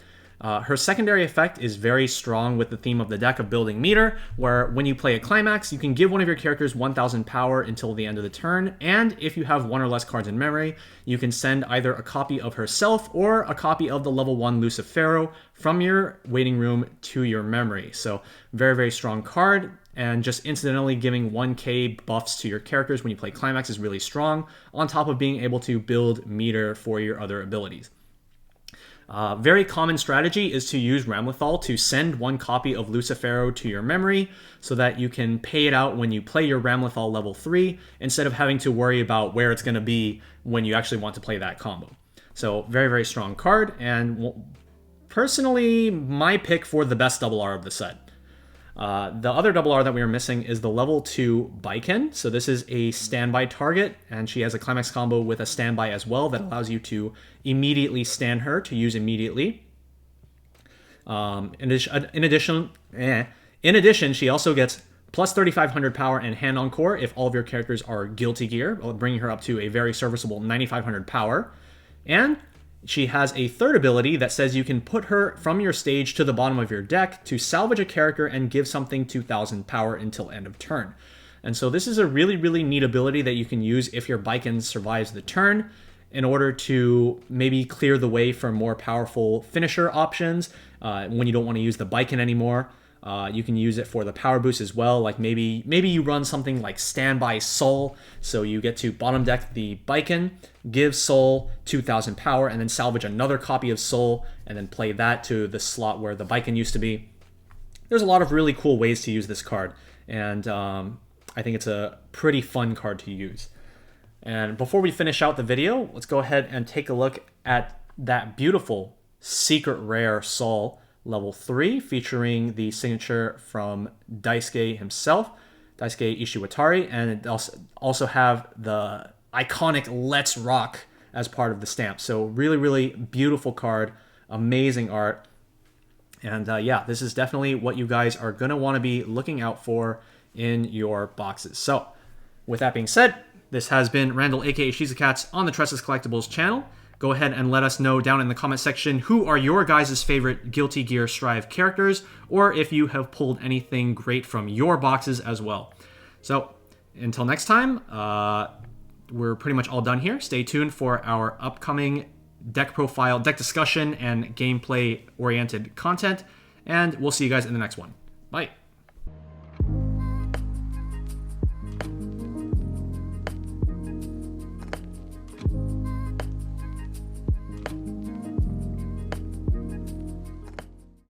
Speaker 1: Her secondary effect is very strong with the theme of the deck of building meter, where when you play a climax, you can give one of your characters 1000 power until the end of the turn, and if you have 1 or less cards in memory, you can send either a copy of herself or a copy of the level 1 Lucifero from your waiting room to your memory. So very, very strong card, and just incidentally giving 1k buffs to your characters when you play climax is really strong, on top of being able to build meter for your other abilities. Very common strategy is to use Ramlethal to send 1 copy of Lucifero to your memory so that you can pay it out when you play your Ramlethal level 3 instead of having to worry about where it's going to be when you actually want to play that combo. So very, very strong card, and personally my pick for the best double R of the set. The other double R that we are missing is the level 2 Baiken. So this is a standby target, and she has a climax combo with a standby as well that allows you to immediately stand her to use immediately. In addition, she also gets plus 3,500 power and hand encore if all of your characters are Guilty Gear, bringing her up to a very serviceable 9,500 power. And she has a third ability that says you can put her from your stage to the bottom of your deck to salvage a character and give something 2,000 power until end of turn. And so this is a really, really neat ability that you can use if your Baiken survives the turn in order to maybe clear the way for more powerful finisher options when you don't want to use the Baiken anymore. You can use it for the power boost as well. Like maybe you run something like Standby Soul, so you get to bottom deck the Baiken, give Soul 2,000 power, and then salvage another copy of Soul, and then play that to the slot where the Baiken used to be. There's a lot of really cool ways to use this card, and I think it's a pretty fun card to use. And before we finish out the video, let's go ahead and take a look at that beautiful secret rare Soul level 3, featuring the signature from Daisuke himself, Daisuke Ishiwatari, and it also have the iconic Let's Rock as part of the stamp. So really, really beautiful card, amazing art, and yeah, this is definitely what you guys are going to want to be looking out for in your boxes. So with that being said, this has been Randall, aka Shizakats, on the Tressa's Collectibles channel. Go ahead and let us know down in the comment section who are your guys' favorite Guilty Gear Strive characters, or if you have pulled anything great from your boxes as well. So until next time, we're pretty much all done here. Stay tuned for our upcoming deck profile, deck discussion, and gameplay-oriented content, and we'll see you guys in the next one. Bye.